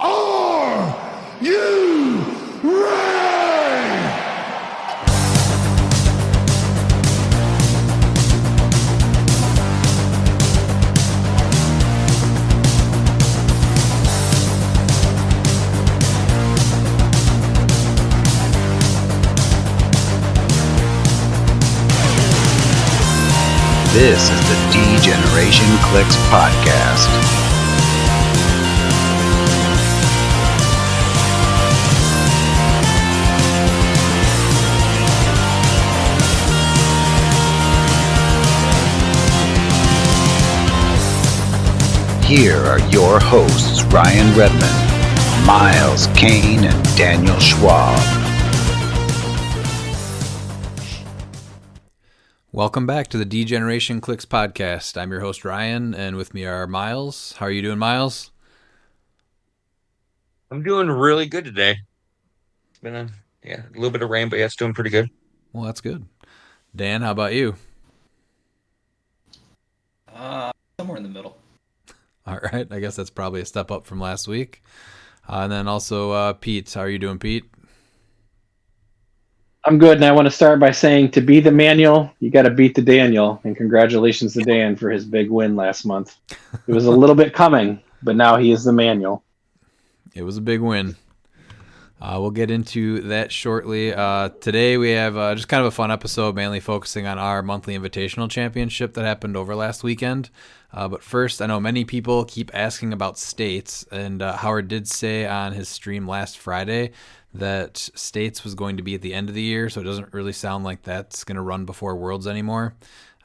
Are you ready? This is the DcX podcast. Here are your hosts, Ryan Redmond, Miles Kane, and Daniel Schwab. Welcome back to the DcX podcast. I'm your host, Ryan, and with me are Miles. How are you doing, Miles? I'm doing really good today. It's been a little bit of rain, but yeah, it's doing pretty good. Well, that's good. Dan, how about you? Somewhere in the middle. All right. I guess that's probably a step up from last week. And then also Pete. How are you doing, Pete? I'm good, and I want to start by saying to be the manual, you got to beat the Daniel, and congratulations to Dan for his big win last month. It was a little bit coming, but now he is the manual. It was a big win. We'll get into that shortly. Today we have just kind of a fun episode, mainly focusing on our monthly invitational championship that happened over last weekend. But first, I know many people keep asking about states, and Howard did say on his stream last Friday that states was going to be at the end of the year, so it doesn't really sound like that's going to run before Worlds anymore.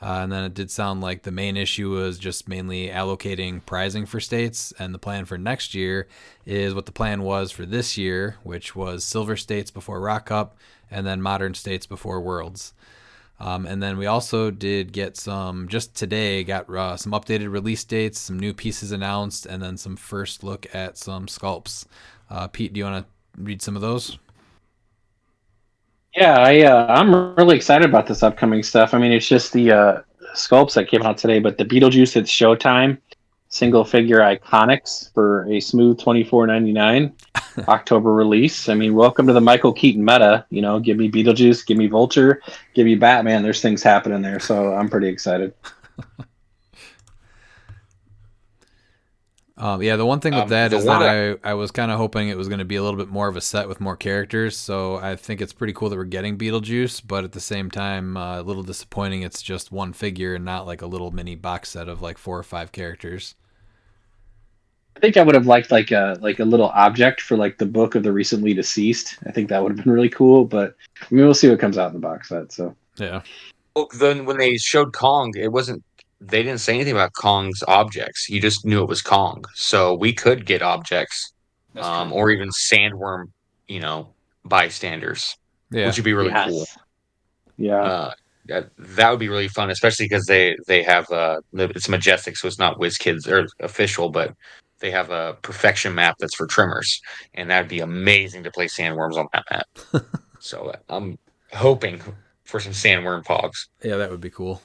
And then it did sound like the main issue was just mainly allocating prizing for states, and the plan for next year is what the plan was for this year, which was silver states before Rock Cup and then modern states before Worlds. And then we also did get some, just today, got some updated release dates, some new pieces announced, and then some first look at some sculpts. Pete, do you want to read some of those? Yeah, I'm really excited about this upcoming stuff. I mean, it's just the sculpts that came out today, but the Beetlejuice It's Showtime single figure iconics for a smooth $24.99 October release. I mean, welcome to the Michael Keaton meta. You know, give me Beetlejuice, give me Vulture, give me Batman. There's things happening there, so I'm pretty excited. Yeah, the one thing with that is that I was kind of hoping it was going to be a little bit more of a set with more characters, so I think it's pretty cool that we're getting Beetlejuice, but at the same time, a little disappointing it's just one figure and not like a little mini box set of like 4 or 5 characters. I think I would have liked like a little object for like the book of the recently deceased. I think that would have been really cool, but I mean, we'll see what comes out in the box set. So yeah. Well, then when they showed Kong, they didn't say anything about Kong's objects. You just knew it was Kong. So we could get objects, or even sandworm, bystanders, which would be really cool. Yeah. That would be really fun, especially because they have it's majestic, so it's not WizKids or official, but they have a perfection map that's for trimmers, and that'd be amazing to play sandworms on that map. So I'm hoping for some sandworm pogs. Yeah, that would be cool.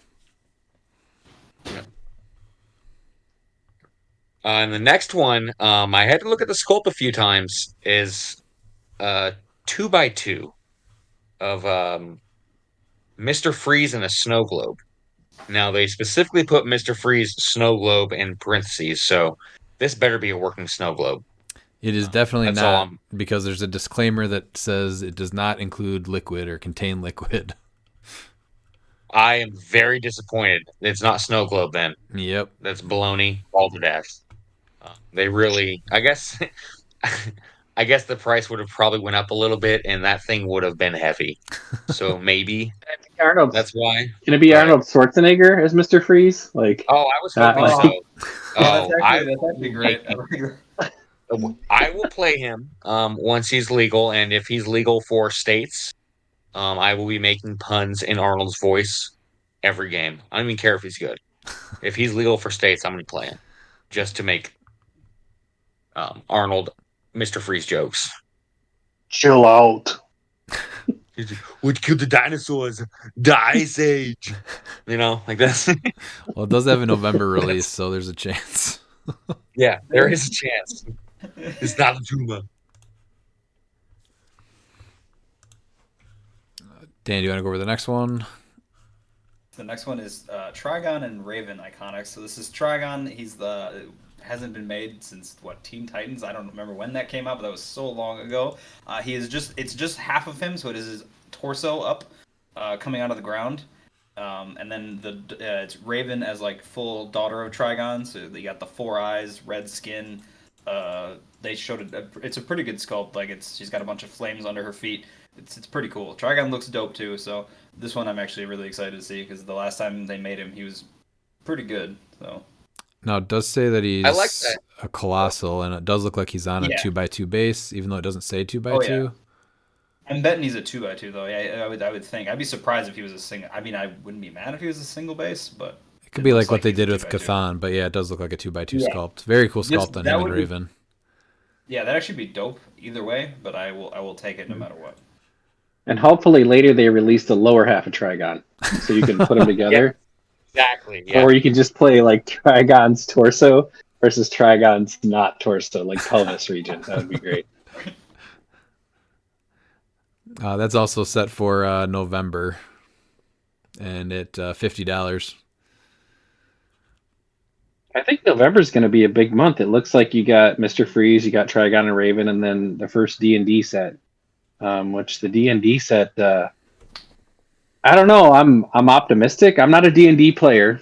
Yeah. And the next one, I had to look at the sculpt a few times, is 2x2 of Mr. Freeze and a snow globe. Now, they specifically put Mr. Freeze snow globe in parentheses, so this better be a working snow globe. It is definitely not, because there's a disclaimer that says it does not include liquid or contain liquid. I am very disappointed. It's not snow globe then. Yep. That's baloney. Balderdash. They really, I guess the price would have probably went up a little bit, and that thing would have been heavy. So maybe Arnold. That's why. Can it be Arnold Schwarzenegger as Mr. Freeze? Like, I was hoping so. That's actually great. I will play him once he's legal, and if he's legal for states, I will be making puns in Arnold's voice every game. I don't even care if he's good. If he's legal for states, I'm going to play him just to make Arnold Mr. Freeze jokes. Chill out. What killed the dinosaurs? The Ice Age. Like this. Well, it does have a November release, so there's a chance. Yeah, there is a chance. It's not a tumor. Dan, do you want to go over the next one? The next one is Trigon and Raven Iconics. So this is Trigon. He's the hasn't been made since what, Teen Titans? I don't remember when that came out, but that was so long ago. He is it's just half of him, so it is his torso up, coming out of the ground. And then it's Raven as like full daughter of Trigon. So you got the 4 eyes, red skin. They showed it. It's a pretty good sculpt. Like she's got a bunch of flames under her feet. It's pretty cool. Trigon looks dope too. So this one I'm actually really excited to see because the last time they made him, he was pretty good. So now it does say that he's I like that. a colossal, and it does look like he's on a 2x2 base, even though it doesn't say 2x2. Yeah. I'm betting he's a 2x2 though. Yeah, I would think. I'd be surprised if he was a single. I mean, I wouldn't be mad if he was a single base, but it could be like what they did with Cthon. But yeah, it does look like a 2x2 sculpt. Very cool sculpt on him and Raven. Yeah, that'd actually be dope either way. But I will take it no matter what. And hopefully later they release the lower half of Trigon, so you can put them together. Exactly. Yeah. Or you can just play like Trigon's torso versus Trigon's not torso, like pelvis region. That would be great. That's also set for November, and at $50. I think November's going to be a big month. It looks like you got Mr. Freeze, you got Trigon and Raven, and then the first D&D set, which the D&D set. I don't know. I'm optimistic. I'm not a D&D player.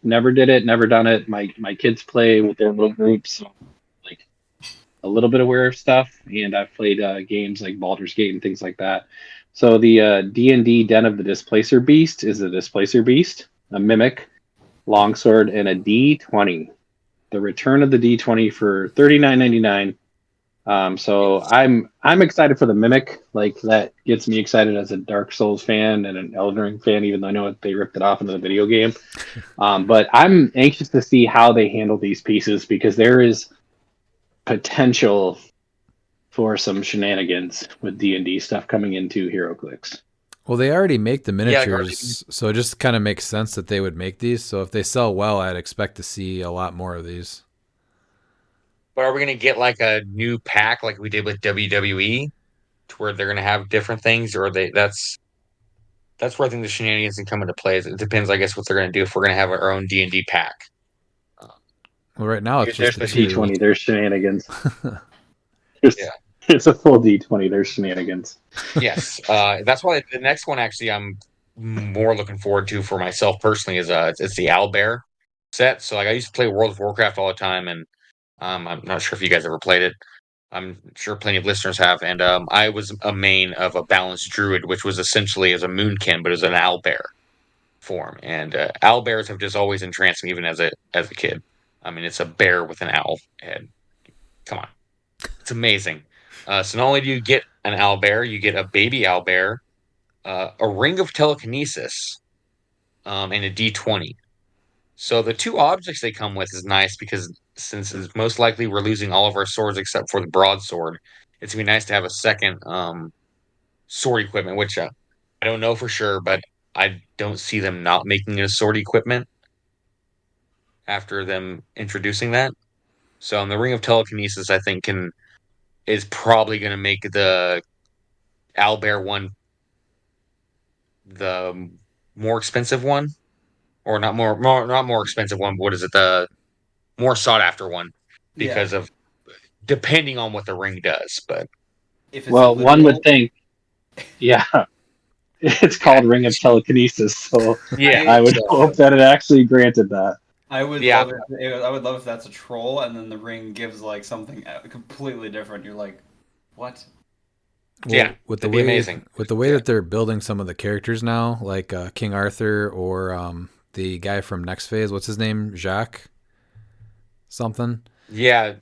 Never did it. Never done it. My kids play with their little groups, so like a little bit aware of stuff. And I've played games like Baldur's Gate and things like that. So the D&D Den of the Displacer Beast is a Displacer Beast, a Mimic, Longsword, and a D20. The return of the D20 for $39.99. So I'm excited for the Mimic. Like that gets me excited as a Dark Souls fan and an Elden Ring fan, even though I know they ripped it off into the video game. But I'm anxious to see how they handle these pieces because there is potential for some shenanigans with D&D stuff coming into HeroClix. Well, they already make the miniatures, so it just kind of makes sense that they would make these. So if they sell well, I'd expect to see a lot more of these. But are we going to get like a new pack like we did with WWE to where they're going to have different things, or that's where I think the shenanigans can come into play. It depends, I guess, what they're going to do if we're going to have our own D&D pack. Well, right now it's just the D20. There's shenanigans. Yeah. It's a full D20. There's shenanigans. Yes. That's why the next one actually I'm more looking forward to for myself personally is it's the Owlbear set. So like I used to play World of Warcraft all the time, and I'm not sure if you guys ever played it. I'm sure plenty of listeners have. And I was a main of a balanced druid, which was essentially as a moonkin, but as an owlbear form. And owlbears have just always entranced me, even as a kid. I mean, it's a bear with an owl head. Come on, it's amazing. So not only do you get an owlbear, you get a baby owlbear, a ring of telekinesis, and a D20. So the two objects they come with is nice because since it's most likely we're losing all of our swords except for the broadsword, it's gonna be nice to have a second sword equipment, which I don't know for sure, but I don't see them not making it a sword equipment after them introducing that. So the Ring of Telekinesis, I think, is probably going to make the Owlbear one the more expensive one, or not more expensive one. But what is it? The more sought after one because of depending on what the ring does. But one would think, yeah, it's called Ring of Telekinesis, so yeah, I would hope that it actually granted that. I would love it. I would love if that's a troll, and then the ring gives like something completely different. You're like, what? Well, yeah, with the way amazing. With the way that they're building some of the characters now, like King Arthur or the guy from Next Phase, what's his name? Jacques something. Yeah,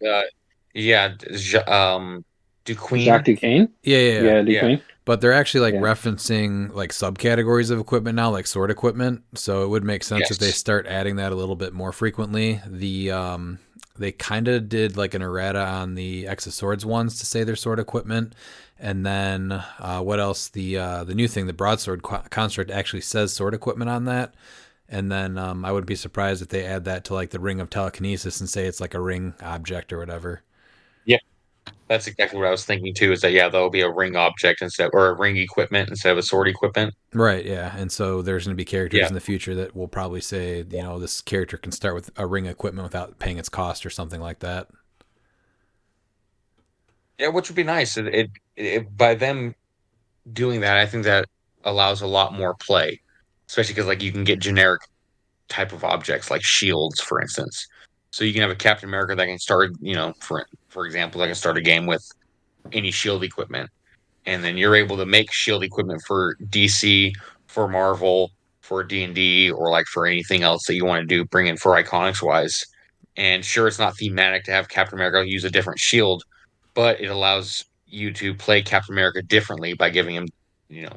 Duquesne. Jacques Duquesne? Yeah, Duquesne. But they're actually referencing like subcategories of equipment now, like sword equipment. So it would make sense if they start adding that a little bit more frequently. They kind of did like an errata on the X of Swords ones to say they're sword equipment. And then what else? The new thing, the broadsword construct actually says sword equipment on that. And then I wouldn't be surprised if they add that to like the Ring of Telekinesis and say it's like a ring object or whatever. That's exactly what I was thinking too. Is that there'll be a ring object instead, or a ring equipment instead of a sword equipment. Right, yeah. And so there's going to be characters Yeah, in the future that will probably say, this character can start with a ring equipment without paying its cost or something like that. yeah, which would be nice. By them doing that, I think that allows a lot more play, especially because like you can get generic type of objects like shields, for instance. So you can have a Captain America that can start, for example, that can start a game with any shield equipment, and then you're able to make shield equipment for DC, for Marvel, for D&D, or like for anything else that you want to do, bring in for iconics wise. And sure, it's not thematic to have Captain America use a different shield, but it allows you to play Captain America differently by giving him, you know,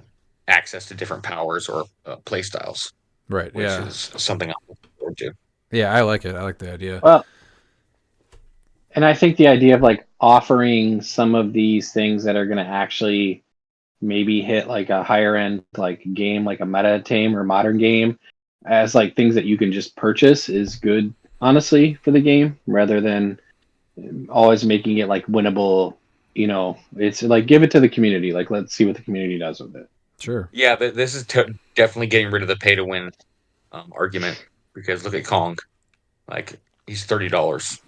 access to different powers or play styles, Right, which yeah. is something I'm looking forward to. Yeah, I like it. I like the idea. Well, and I think the idea of like offering some of these things that are going to actually maybe hit like a higher end like game, like a meta tame or modern game, as like things that you can just purchase is good, honestly, for the game rather than always making it like winnable. It's like give it to the community. Like let's see what the community does with it. Sure. Yeah, this is definitely getting rid of the pay to win argument, because look at Kong, like he's $30.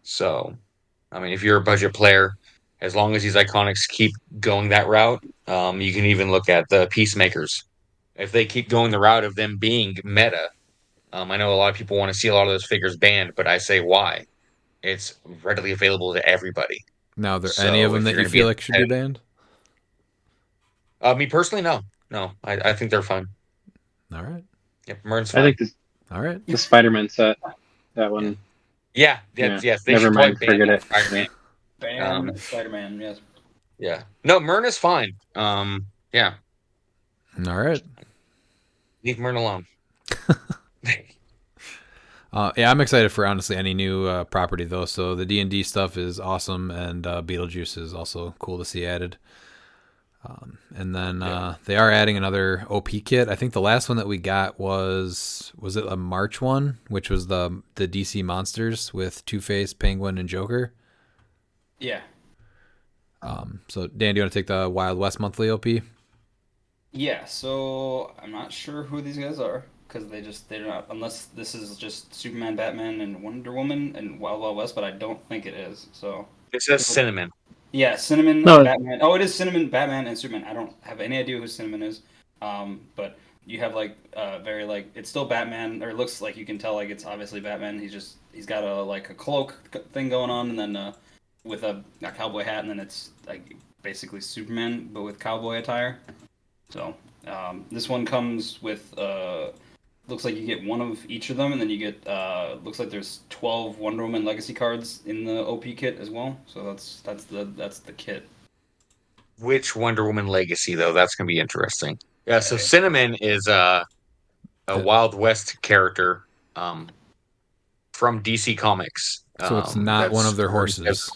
So, I mean, if you're a budget player, as long as these iconics keep going that route, you can even look at the Peacemakers. If they keep going the route of them being meta, I know a lot of people want to see a lot of those figures banned, but I say why? It's readily available to everybody. Now, are there any of So them if that you're you going to be feel like should be banned? me personally, no, I think they're fun. All right. Yep, Mern's I fine. think All right. the Spider-Man set, that one. Yeah, Yeah. yes, they Never should probably mind. ban Forget it. Spider-Man. Ban Spider-Man, yes. Yeah, no, Mern is fine. Yeah, All right. leave Mern alone. Yeah, I'm excited for honestly any new property though. So the D&D stuff is awesome, and Beetlejuice is also cool to see added. And then they are adding another OP kit. I think the last one that we got was it a March one, which was the DC monsters with Two-Face, Penguin, and Joker. Yeah. So Dan, do you want to take the Wild West monthly OP? Yeah, so I'm not sure who these guys are because they're not, unless this is just Superman, Batman, and Wonder Woman and Wild Wild West, but I don't think it is. So It says Cinnamon. yeah, Cinnamon, No. Batman. Oh, it is Cinnamon, Batman, and Superman. I don't have any idea who Cinnamon is. But you have like very like it's still Batman, or it looks like you can tell like it's obviously Batman. He's got a cloak thing going on, and then with a cowboy hat, and then it's like basically Superman but with cowboy attire. So this one comes with looks like you get one of each of them, and then you get looks like there's 12 Wonder Woman Legacy cards in the OP kit as well. So that's the kit. Which Wonder Woman Legacy, though? That's going to be interesting. Yeah, so Cinnamon is a Wild West character from DC Comics. So it's not one of their horses.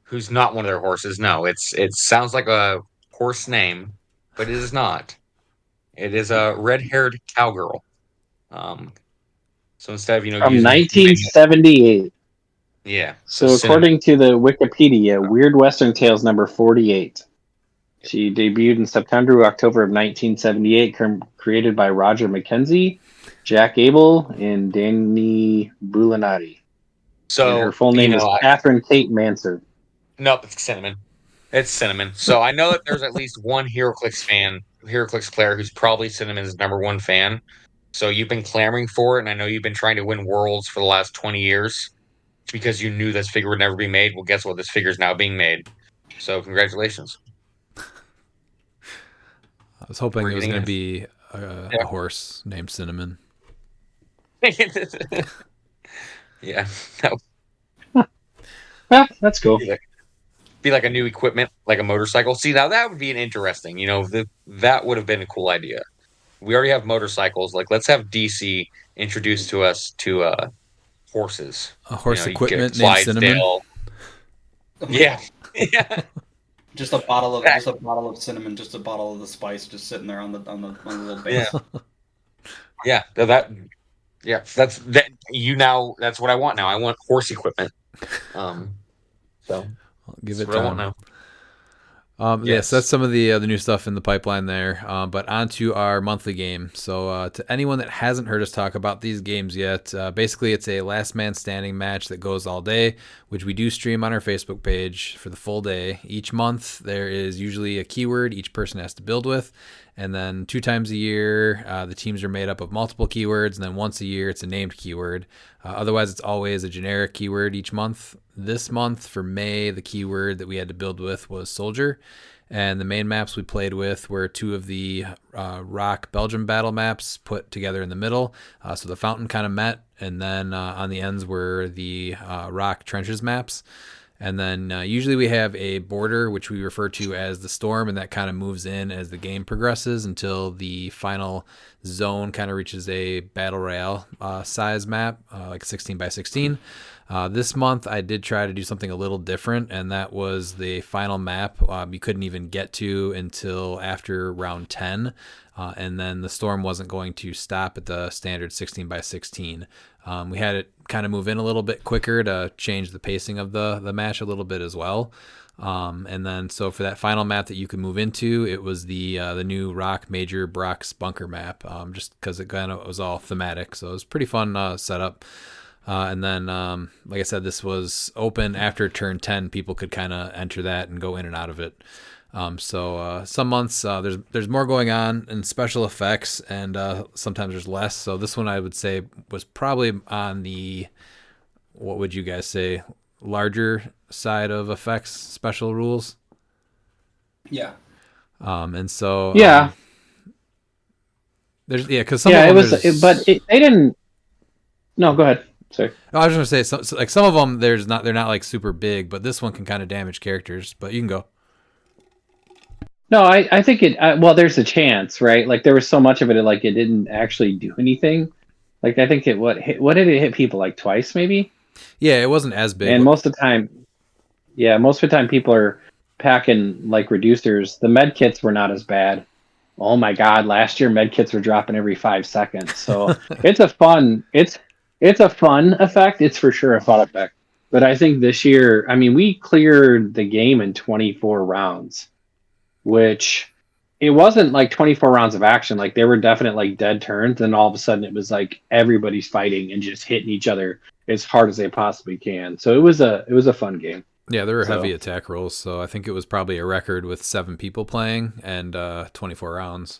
Who's not one of their horses? No, it sounds like a horse name, but it is not. It is a red-haired cowgirl. So instead of From using 1978. yeah. So Cinnamon. according to the Wikipedia, Weird Western Tales number 48. She debuted in September or October of 1978, created by Roger McKenzie, Jack Abel, and Danny Bulanati. So And her full name is Catherine Kate Mansard. Nope, it's Cinnamon. It's Cinnamon. So I know that there's at least one HeroClix player who's probably Cinnamon's number one fan. So you've been clamoring for it, and I know you've been trying to win worlds for the last 20 years because you knew this figure would never be made. Well, guess what? This figure is now being made. So congratulations. I was hoping it was going to be a horse named Cinnamon. Yeah. Well, that's cool. Be like a new equipment, like a motorcycle. See, now that would be an interesting, that would have been a cool idea. We already have motorcycles. Like, let's have DC introduced to us to horses. A horse You get equipment named Cinnamon. Yeah. Yeah. Just a bottle of cinnamon, just a bottle of the spice, just sitting there on the little base. Yeah. That's what I want now. I want horse equipment. So I'll give it That's what I want time. now. Yes, that's some of the new stuff in the pipeline there. But on to our monthly game. So to anyone that hasn't heard us talk about these games yet, basically it's a last man standing match that goes all day, which we do stream on our Facebook page for the full day. Each month there is usually a keyword each person has to build with. And then 2 times a year, the teams are made up of multiple keywords. And then once a year, it's a named keyword. Otherwise, it's always a generic keyword each month. This month, for May, the keyword that we had to build with was soldier. And the main maps we played with were 2 of the rock Belgium battle maps put together in the middle. So the fountain kind of met. And then on the ends were the rock trenches maps. And then usually we have a border, which we refer to as the storm, and that kind of moves in as the game progresses until the final zone kind of reaches a battle royale size map, like 16 by 16. This month I did try to do something a little different, and that was the final map you couldn't even get to until after round 10. And then the storm wasn't going to stop at the standard 16 by 16. We had it kind of move in a little bit quicker to change the pacing of the match a little bit as well. And then so for that final map that you could move into, it was the new Rock Major Brock's Bunker map, just because it kind of was all thematic. So it was pretty fun setup. And then, like I said, this was open after turn 10. People could kind of enter that and go in and out of it. So some months there's more going on in special effects, and sometimes there's less. So this one I would say was probably on the, what would you guys say, larger side of effects special rules. Yeah. And so yeah, there's because some yeah, of it them was, but they didn't. No, go ahead. Sorry. I was gonna say so like some of them they're not like super big, but this one can kind of damage characters. But you can go. No, I think it. Well, there's a chance, right? Like there was so much of it, like it didn't actually do anything. Like I think what did it hit people like twice, maybe? Yeah, it wasn't as big. And most of the time, people are packing like reducers. The med kits were not as bad. Oh my God! Last year med kits were dropping every 5 seconds. So it's a fun effect. It's for sure a fun effect. But I think this year, I mean, we cleared the game in 24 rounds. Which it wasn't like 24 rounds of action. Like there were definite like dead turns, and all of a sudden it was like everybody's fighting and just hitting each other as hard as they possibly can. So it was a fun game. Yeah, there were heavy attack rolls, so I think it was probably a record with 7 people playing and 24 rounds.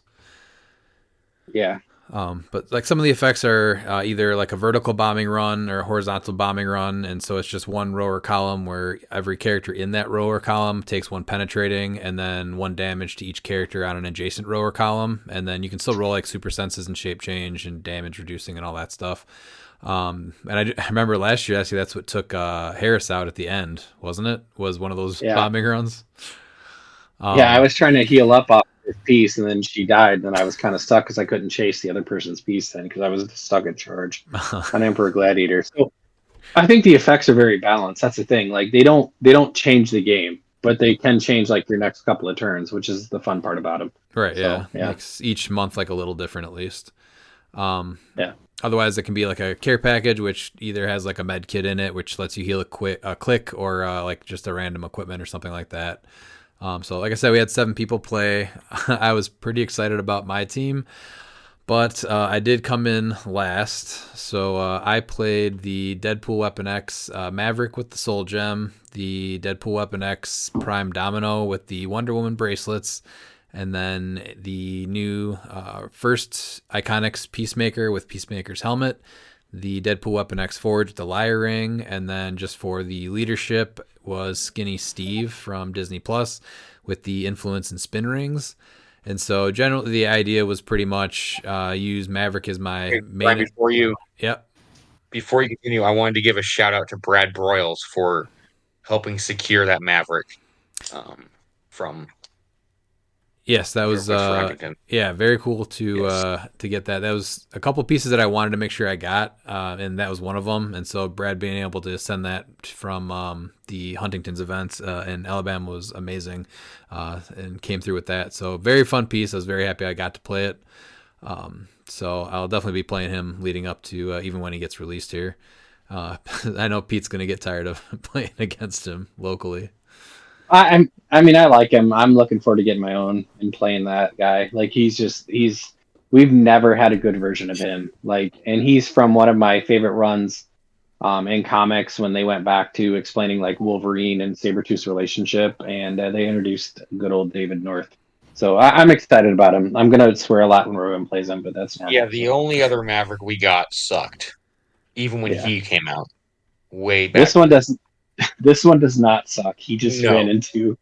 Yeah. But like some of the effects are either like a vertical bombing run or a horizontal bombing run, and so it's just one row or column where every character in that row or column takes 1 penetrating and then 1 damage to each character on an adjacent row or column, and then you can still roll like super senses and shape change and damage reducing and all that stuff. And I remember last year actually that's what took Harris out at the end, wasn't it? Was one of those bombing runs. Yeah, I was trying to heal up off her piece, and then she died, and I was kind of stuck because I couldn't chase the other person's piece then because I was stuck in charge on Emperor Gladiator. So I think the effects are very balanced. That's the thing. Like they don't change the game, but they can change like your next couple of turns, which is the fun part about them. Right. So, yeah. Makes each month like a little different at least. Yeah. Otherwise, it can be like a care package, which either has like a med kit in it, which lets you heal a click, or like just a random equipment or something like that. So like I said, we had 7 people play. I was pretty excited about my team, but I did come in last. So I played the Deadpool Weapon X Maverick with the Soul Gem, the Deadpool Weapon X Prime Domino with the Wonder Woman bracelets, and then the new first Iconics Peacemaker with Peacemaker's helmet, the Deadpool Weapon X Forge with the Liar Ring, and then just for the leadership was Skinny Steve from Disney Plus with the Influence and Spin Rings. And so generally the idea was pretty much use Maverick as my main. Before you continue, I wanted to give a shout out to Brad Broyles for helping secure that Maverick from. Yes, that was very cool to get that. That was a couple pieces that I wanted to make sure I got, and that was one of them. And so Brad being able to send that from the Huntington's events in Alabama was amazing, and came through with that. So very fun piece. I was very happy I got to play it. So I'll definitely be playing him leading up to even when he gets released here. I know Pete's going to get tired of playing against him locally. I mean, I like him. I'm looking forward to getting my own and playing that guy. Like we've never had a good version of him. Like, and he's from one of my favorite runs in comics when they went back to explaining like Wolverine and Sabretooth's relationship, and they introduced good old David North. So I'm excited about him. I'm gonna swear a lot when Ruben plays him, but that's normal. Yeah, the only other Maverick we got sucked, even when he came out way back. This one does not suck. He just No. ran into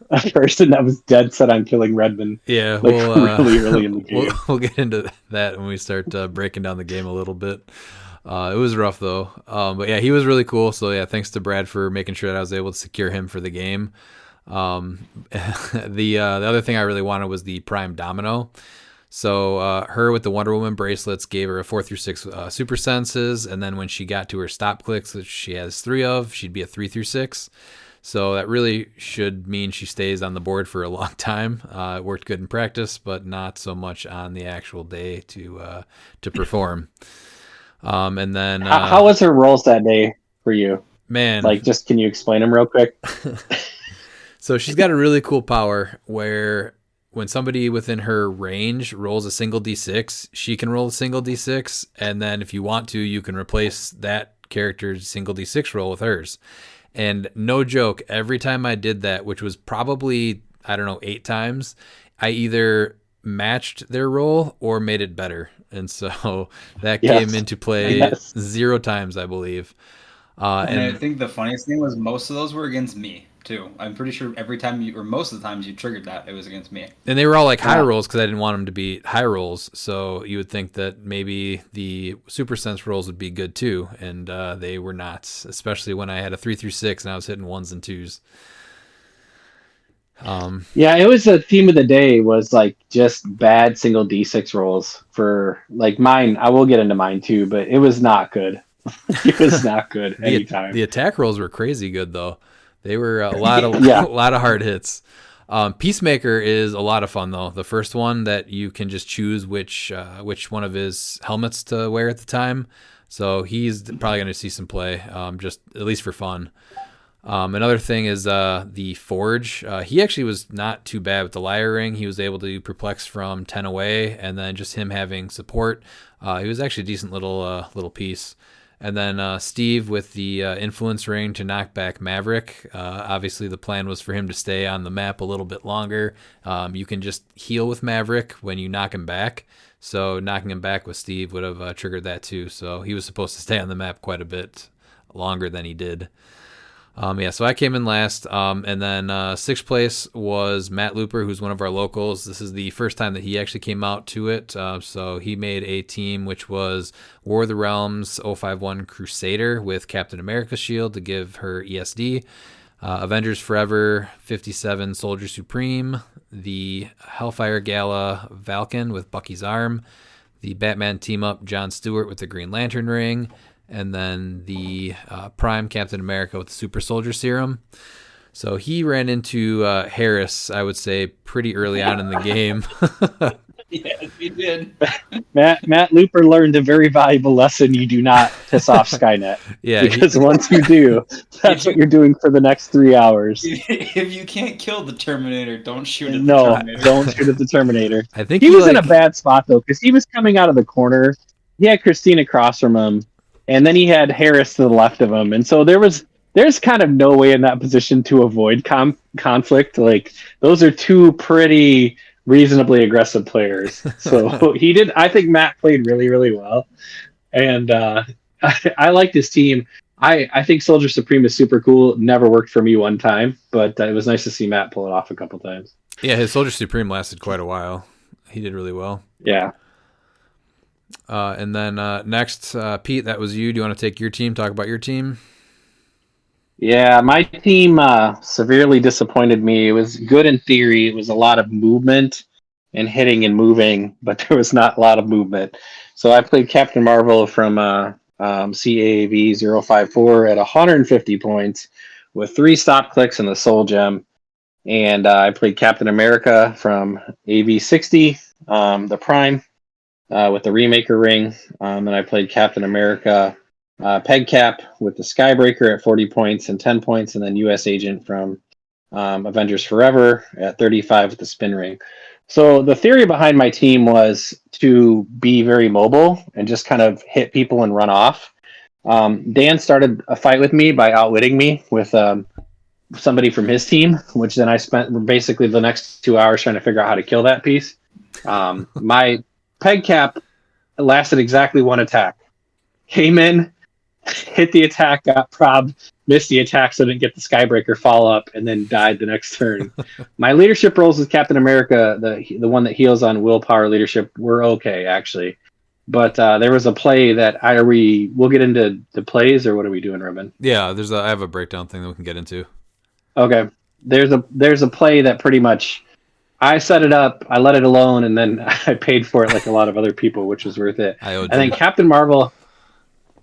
a person that was dead set on killing Redmond. Yeah, like really early in the game. We'll get into that when we start breaking down the game a little bit. It was rough though, but yeah, he was really cool. So yeah, thanks to Brad for making sure that I was able to secure him for the game. The other thing I really wanted was the Prime Domino. So her with the Wonder Woman bracelets gave her a 4 through 6 super senses, and then when she got to her stop clicks, which she has 3 of, she'd be a 3 through 6. So that really should mean she stays on the board for a long time. It worked good in practice, but not so much on the actual day to perform. And then how was her rolls that day for you? Man, like, just can you explain them real quick? So she's got a really cool power where when somebody within her range rolls a single D6, she can roll a single D6, and then if you want to, you can replace that character's single D6 roll with hers. And no joke, every time I did that, which was probably, 8 times, I either matched their roll or made it better. And so that came into play 0 times, I believe. And I think the funniest thing was most of those were against me too. I'm pretty sure every time most of the times you triggered that, it was against me. And they were all like high rolls because I didn't want them to be high rolls. So you would think that maybe the Super Sense rolls would be good too, and they were not. Especially when I had a 3 through 6 and I was hitting 1s and 2s. Yeah, it was a theme of the day was like just bad single D6 rolls for like mine. I will get into mine too, but it was not good. It was not good anytime. The attack rolls were crazy good though. They were a lot of hard hits. Peacemaker is a lot of fun though. The first one that you can just choose which one of his helmets to wear at the time. So he's probably going to see some play, just at least for fun. Another thing is the Forge. He actually was not too bad with the Liar Ring. He was able to perplex from 10 away, and then just him having support. He was actually a decent little piece. And then Steve with the Influence Ring to knock back Maverick. Obviously, the plan was for him to stay on the map a little bit longer. You can just heal with Maverick when you knock him back. So knocking him back with Steve would have triggered that too. So he was supposed to stay on the map quite a bit longer than he did. So I came in last, and then 6th place was Matt Looper, who's one of our locals. This is the first time that he actually came out to it, so he made a team which was War of the Realms 051 Crusader with Captain America's shield to give her ESD, Avengers Forever 57 Soldier Supreme, the Hellfire Gala Valken with Bucky's arm, the Batman team-up John Stewart with the Green Lantern ring, and then the Prime Captain America with the Super Soldier Serum. So he ran into Harris, I would say, pretty early on in the game. Yes, he did. Matt Looper learned a very valuable lesson. You do not piss off Skynet. Yeah, because once you do, that's what you're doing for the next 3 hours. If you can't kill the Terminator, don't shoot at the Terminator. Don't shoot at the Terminator. I think he was in a bad spot, though, because he was coming out of the corner. He had Christine across from him, and then he had Harris to the left of him. And so there's kind of no way in that position to avoid conflict. Like, those are two pretty reasonably aggressive players. So I think Matt played really, really well. And I liked his team. I think Soldier Supreme is super cool. Never worked for me one time, but it was nice to see Matt pull it off a couple times. Yeah, his Soldier Supreme lasted quite a while. He did really well. Yeah. And then next, Pete, that was you. Do you want to take your team, talk about your team? Yeah, my team severely disappointed me. It was good in theory. It was a lot of movement and hitting and moving, but there was not a lot of movement. So I played Captain Marvel from CAAV 054 at 150 points with 3 stop clicks and the Soul Gem. And I played Captain America from AV 60, the Prime, with the Remaker ring. And I played Captain America Peg Cap with the Skybreaker at 40 points and 10 points, and then US Agent from Avengers Forever at 35 with the Spin Ring. So the theory behind my team was to be very mobile and just kind of hit people and run off. Dan started a fight with me by outwitting me with somebody from his team, which then I spent basically the next 2 hours trying to figure out how to kill that piece. My Peg Cap lasted exactly one attack. Came in, hit the attack, got probbed, missed the attack, so didn't get the Skybreaker follow up, and then died the next turn. My leadership roles with Captain America, the one that heals on willpower leadership, were okay actually. But there was a play that we'll get into the plays, or what are we doing, Ruben? Yeah, I have a breakdown thing that we can get into. Okay. There's a play that pretty much I set it up, I let it alone, and then I paid for it like a lot of other people, which was worth it. And then Captain Marvel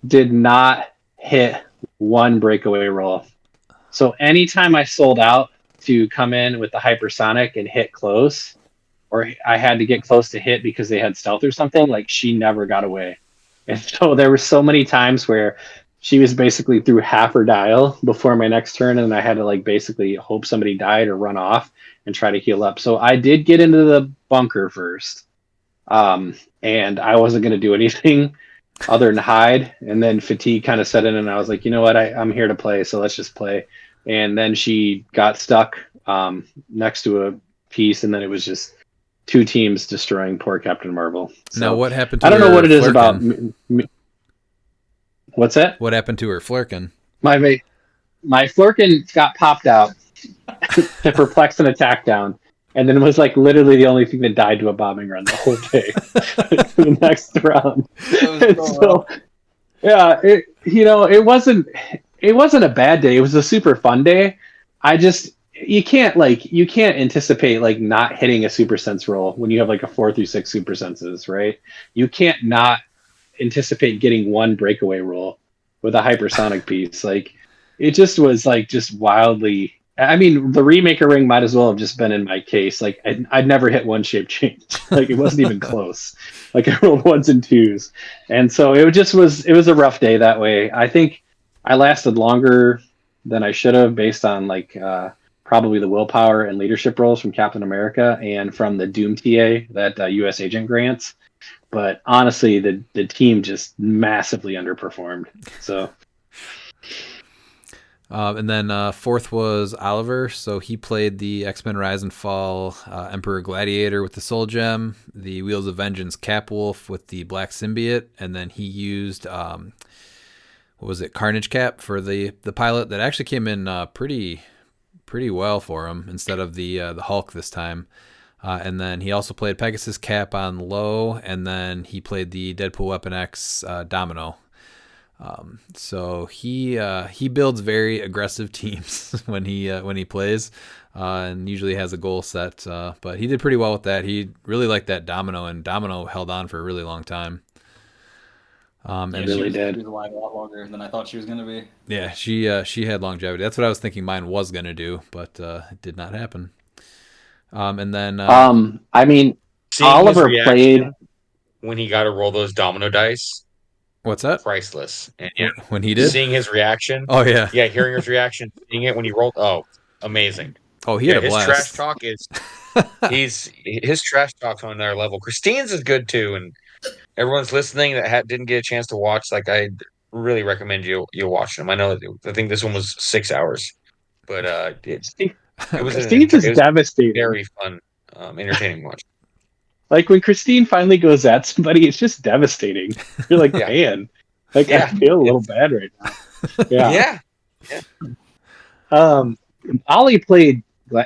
did not hit one breakaway roll. So anytime I sold out to come in with the hypersonic and hit close, or I had to get close to hit because they had stealth or something, like she never got away. And so there were so many times where she was basically through half her dial before my next turn, and I had to like basically hope somebody died or run off and try to heal up. So I did get into the bunker first, and I wasn't going to do anything other than hide. And then fatigue kind of set in, and I was like, you know what, I'm here to play, so let's just play. And then she got stuck next to a piece, and then it was just two teams destroying poor Captain Marvel. So, now, what happened to I don't know what it is Flurkin? about. What's that? What happened to her Flurkin? My Flurkin got popped out to perplex an attack down, and then was like literally the only thing that died to a bombing run the whole day. The next round. Yeah, it wasn't a bad day. It was a super fun day. You can't anticipate like not hitting a super sense roll when you have like a 4 through 6 super senses, right? You can't not anticipate getting one breakaway roll with a hypersonic piece. Like it just was like just wildly. I mean, the Remaker ring might as well have just been in my case. Like I'd never hit one shape change. Like it wasn't even close. Like I rolled 1s and 2s, and so it was a rough day that way. I think I lasted longer than I should have based on like probably the willpower and leadership roles from Captain America and from the Doom TA that US Agent grants. But honestly, the team just massively underperformed. So. And then fourth was Oliver. So he played the X-Men Rise and Fall Emperor Gladiator with the Soul Gem, the Wheels of Vengeance Capwolf with the Black Symbiote, and then he used Carnage Cap for the pilot that actually came in pretty well for him instead of the Hulk this time. And then he also played Pegasus Cap on low, and then he played the Deadpool Weapon X Domino. So he builds very aggressive teams when he plays, and usually has a goal set. But he did pretty well with that. He really liked that Domino, and Domino held on for a really long time. And really did. She was alive a lot longer than I thought she was going to be. Yeah, she had longevity. That's what I was thinking mine was going to do, but it did not happen. And then I mean, Seeing Oliver his played reaction when he got to roll those domino dice. what's that? Priceless. And When he did? seeing his reaction. Oh yeah. Yeah, hearing his reaction, seeing it when he rolled. Oh, amazing. Oh, he had a his blast. trash talk is his trash talk's on another level. Christine's is good too, and everyone's listening that didn't get a chance to watch. Like I really recommend you watch them. I think this one was 6 hours, but it was Christine's is devastating. Very fun, entertaining watch. Like when Christine finally goes at somebody, it's just devastating. You're like, man, like I feel a little bad right now. Yeah. Ollie played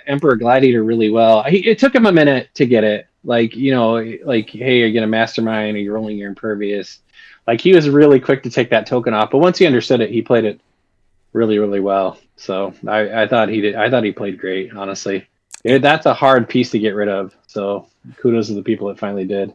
Emperor Gladiator really well. It took him a minute to get it. Like, hey, you're gonna mastermind, or you're rolling your impervious. Like he was really quick to take that token off, but once he understood it, he played it really, really well. So I thought he did. I thought he played great, honestly. That's a hard piece to get rid of. So kudos to the people that finally did.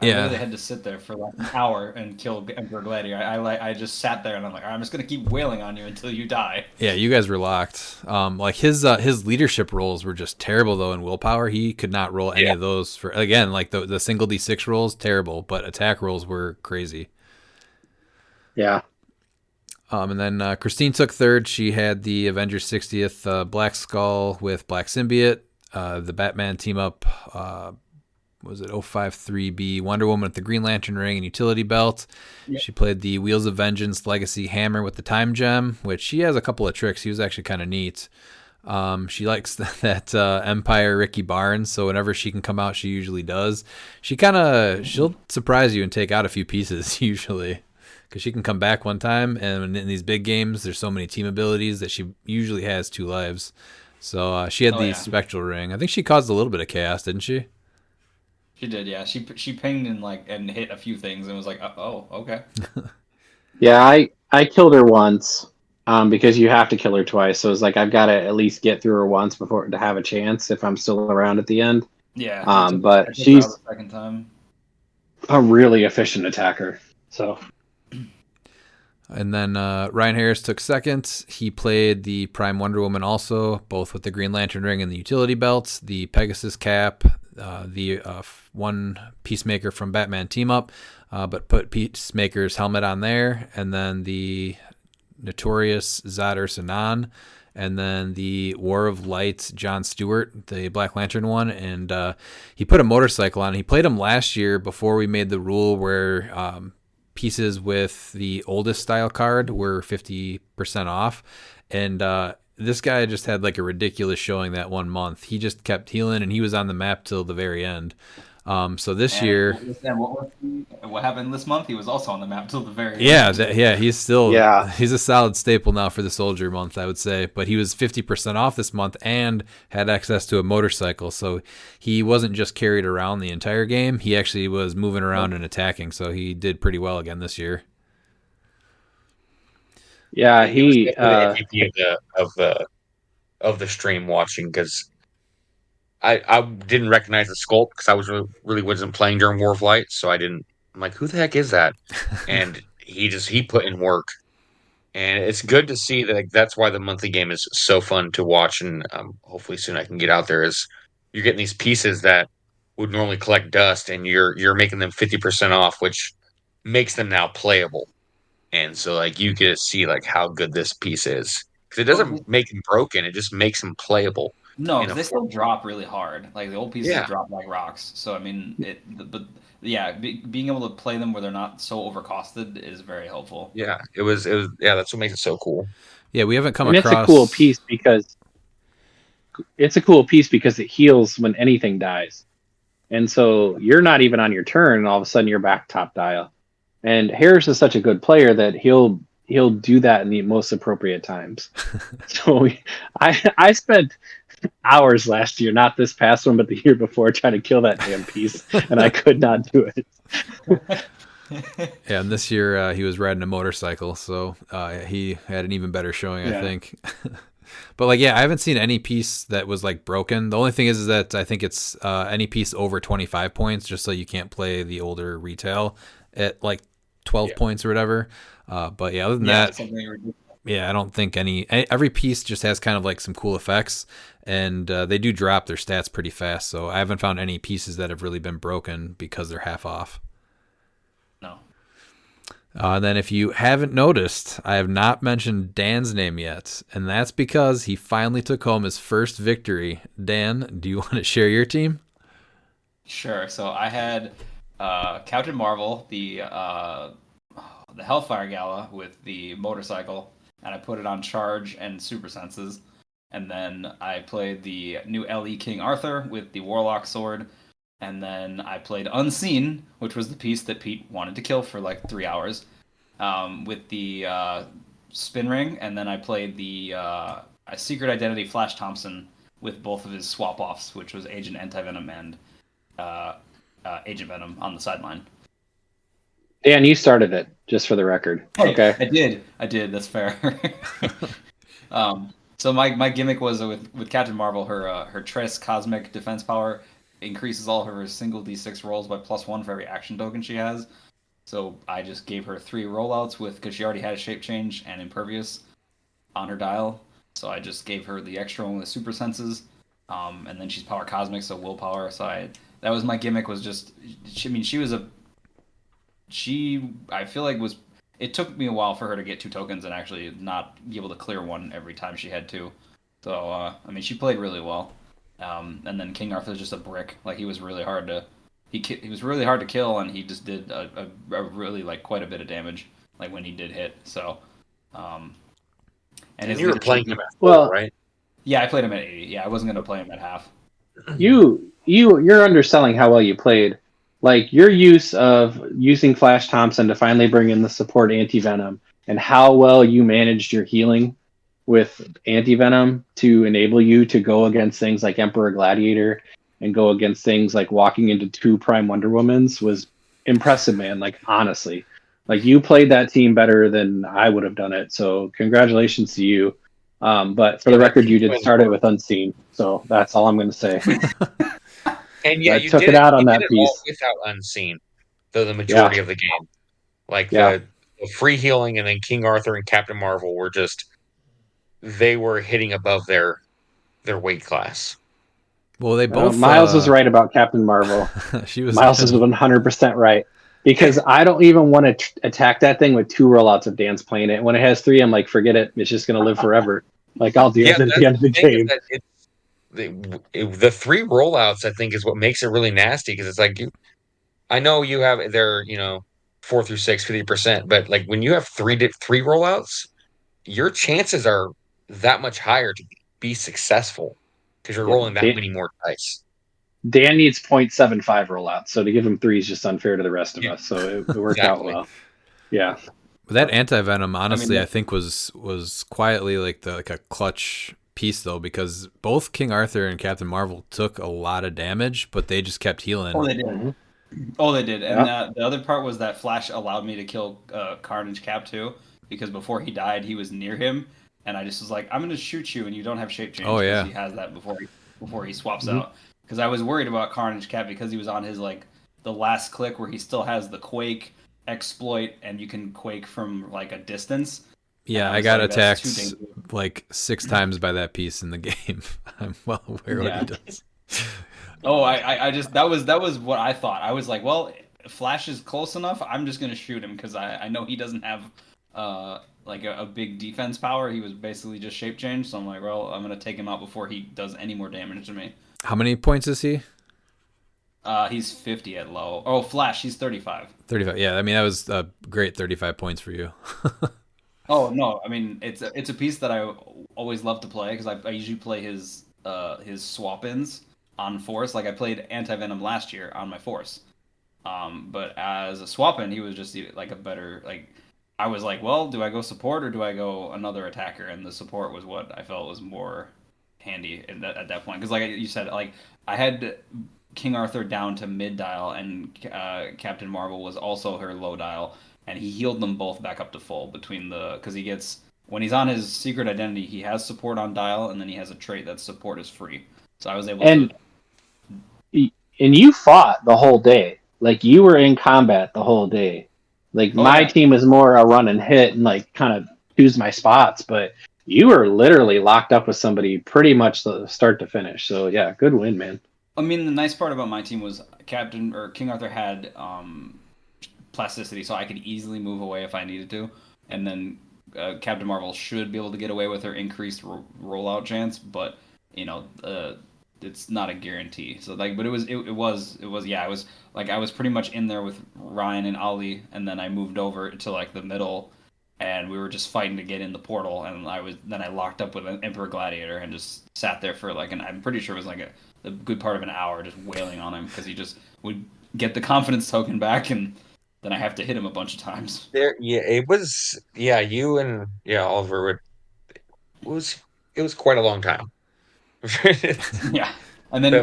I Yeah. literally had to sit there for like an hour and kill Emperor Gladiator. I just sat there and I'm like, all right, I'm just gonna keep wailing on you until you die. Yeah, you guys were locked. Like his leadership rolls were just terrible though in willpower. He could not roll any of those for again, like the single D6 rolls, terrible, but attack rolls were crazy. Yeah. And then Christine took third. She had the Avengers 60th Black Skull with Black Symbiote, the Batman team up. Was it 053B Wonder Woman with the Green Lantern ring and utility belt. Yep. She played the Wheels of Vengeance Legacy Hammer with the Time Gem, which she has a couple of tricks. He was actually kind of neat. She likes that Empire Ricky Barnes, so whenever she can come out, she usually does. She'll surprise you and take out a few pieces usually, because she can come back one time, and in these big games, there's so many team abilities that she usually has 2 lives. So she had the Spectral Ring. I think she caused a little bit of chaos, didn't she? She did, yeah. She pinged and hit a few things and was like, oh, okay. Yeah, I killed her once, because you have to kill her twice. So it's like I've got to at least get through her once before to have a chance if I'm still around at the end. Yeah. But she's the second time. a really efficient attacker. So. And then Ryan Harris took second. He played the Prime Wonder Woman also, both with the Green Lantern ring and the utility belts, the Pegasus cap, the one Peacemaker from Batman team up, but put Peacemaker's helmet on there, and then the Notorious Zadar Sanan, and then the War of Light John Stewart, the Black Lantern one, and he put a motorcycle on. He played him last year before we made the rule where pieces with the oldest style card were 50% off, and this guy just had like a ridiculous showing that 1 month. He just kept healing, and he was on the map till the very end. So this year, what happened this month? He was also on the map till the very end. He's still he's a solid staple now for the Soldier month, I would say. But he was 50% off this month and had access to a motorcycle, so he wasn't just carried around the entire game. He actually was moving around and attacking, so he did pretty well again this year. Yeah, he was the MVP of the stream watching, because I didn't recognize the sculpt because I was really wasn't playing during War of Light, so I'm like, who the heck is that? And he put in work, and it's good to see that. Like, that's why the monthly game is so fun to watch, and hopefully soon I can get out there. Is you're getting these pieces that would normally collect dust, and you're making them 50% off, which makes them now playable. And so like you get to see like how good this piece is, because it doesn't make him broken; it just makes him playable. No, because they still drop really hard. Like the old pieces drop like rocks. So I mean, being able to play them where they're not so overcosted is very helpful. Yeah, it was. That's what makes it so cool. Yeah, we haven't come across. It's a cool piece because it heals when anything dies, and so you're not even on your turn, and all of a sudden you're back top dial. And Harris is such a good player that he'll do that in the most appropriate times. So I spent hours last year, not this past one, but the year before, trying to kill that damn piece, and I could not do it. Yeah, and this year he was riding a motorcycle, so he had an even better showing, I think. But like, I haven't seen any piece that was like broken. The only thing is that I think it's any piece over 25 points, just so you can't play the older retail at like 12 points or whatever. But other than that, I don't think every piece just has kind of like some cool effects, and they do drop their stats pretty fast. So I haven't found any pieces that have really been broken because they're half off. No. Then if you haven't noticed, I have not mentioned Dan's name yet, and that's because he finally took home his first victory. Dan, do you want to share your team? Sure. So I had Captain Marvel, the Hellfire Gala with the motorcycle, and I put it on charge and super senses. And then I played the new LE King Arthur with the Warlock sword. And then I played Unseen, which was the piece that Pete wanted to kill for like 3 hours, with the spin ring. And then I played the Secret Identity Flash Thompson with both of his swap offs, which was Agent Anti-Venom and Agent Venom on the sideline. Dan, you started it, just for the record. Hey, okay. I did. That's fair. So my gimmick was with Captain Marvel, her Triss cosmic defense power increases all of her single D6 rolls by +1 for every action token she has. So I just gave her 3 rollouts because she already had a shape change and impervious on her dial. So I just gave her the extra one with super senses. And then she's power cosmic, so willpower. So that was my gimmick. Was just, I feel like was. It took me a while for her to get 2 tokens and actually not be able to clear one every time she had 2. So she played really well. And then King Arthur's just a brick. Like he was really hard to. He was really hard to kill, and he just did a really like quite a bit of damage. Like when he did hit. So. And you were playing him at Well, right? Yeah, I played him at 80. Yeah, I wasn't going to play him at half. You're underselling how well you played. Like your use of using Flash Thompson to finally bring in the support anti-venom, and how well you managed your healing with anti-venom to enable you to go against things like Emperor Gladiator and go against things like walking into 2 Prime Wonder Womans was impressive, man. Like honestly, like you played that team better than I would have done it. So congratulations to you. But for the record, you did start it with Unseen, so that's all I'm going to say. And yeah, you took it out on that all piece without Unseen, though the majority of the game. Like the free healing and then King Arthur and Captain Marvel were just they were hitting above their weight class. Well, they both. Miles was right about Captain Marvel. Miles was 100% right. Because I don't even want to attack that thing with 2 rollouts of Dan's playing it. When it has 3, I'm like, forget it. It's just going to live forever. Like, I'll deal with it at the end of the game. The 3 rollouts, I think, is what makes it really nasty. Because it's like, I know you have, they're, 4 through 6, 50%. But, like, when you have 3 rollouts, your chances are that much higher to be successful. Because you're rolling that many more dice. Dan needs 0.75 rollouts, so to give him 3 is just unfair to the rest of us. So it worked out well. Yeah. But that anti-venom, honestly, I think was quietly like a clutch piece though, because both King Arthur and Captain Marvel took a lot of damage, but they just kept healing. Oh, they did. Mm-hmm. They did. And the other part was that Flash allowed me to kill Carnage Cap too, because before he died, he was near him, and I just was like, I'm going to shoot you, and you don't have shape change. Oh yeah. He has that before he swaps out. Because I was worried about Carnage Cap because he was on his like the last click where he still has the Quake exploit and you can Quake from like a distance. Yeah, I got attacked like 6 times by that piece in the game. I'm well aware what he does. I just that was what I thought. I was like, well, if Flash is close enough, I'm just gonna shoot him because I know he doesn't have like a big defense power. He was basically just shape change. So I'm like, well, I'm gonna take him out before he does any more damage to me. How many points is he? He's 50 at low. Oh, Flash, he's 35. 35. Yeah, I mean that was a great 35 points for you. Oh no, I mean it's a piece that I always love to play because I usually play his swap-ins on Force. Like I played Anti-Venom last year on my Force. But as a swap-in, he was just like a better like. I was like, well, do I go support or do I go another attacker? And the support was what I felt was more handy at that point because like you said, like I had King Arthur down to mid dial and Captain Marvel was also her low dial, and he healed them both back up to full between because he gets when he's on his secret identity he has support on dial and then he has a trait that support is free. So I was able to. And you fought the whole day, like you were in combat the whole day. Like my team was more a run and hit and like kind of choose my spots, but you were literally locked up with somebody pretty much the start to finish. So yeah, good win, man. I mean, the nice part about my team was King Arthur had plasticity, so I could easily move away if I needed to, and then Captain Marvel should be able to get away with her increased rollout chance, but it's not a guarantee. So like, but it was I was like I was pretty much in there with Ryan and Ollie, and then I moved over to like the middle. And we were just fighting to get in the portal, and I locked up with an Emperor Gladiator and just sat there for like I'm pretty sure it was like a good part of an hour just wailing on him because he just would get the confidence token back, and then I have to hit him a bunch of times. It was you and Oliver it was quite a long time. Yeah, and then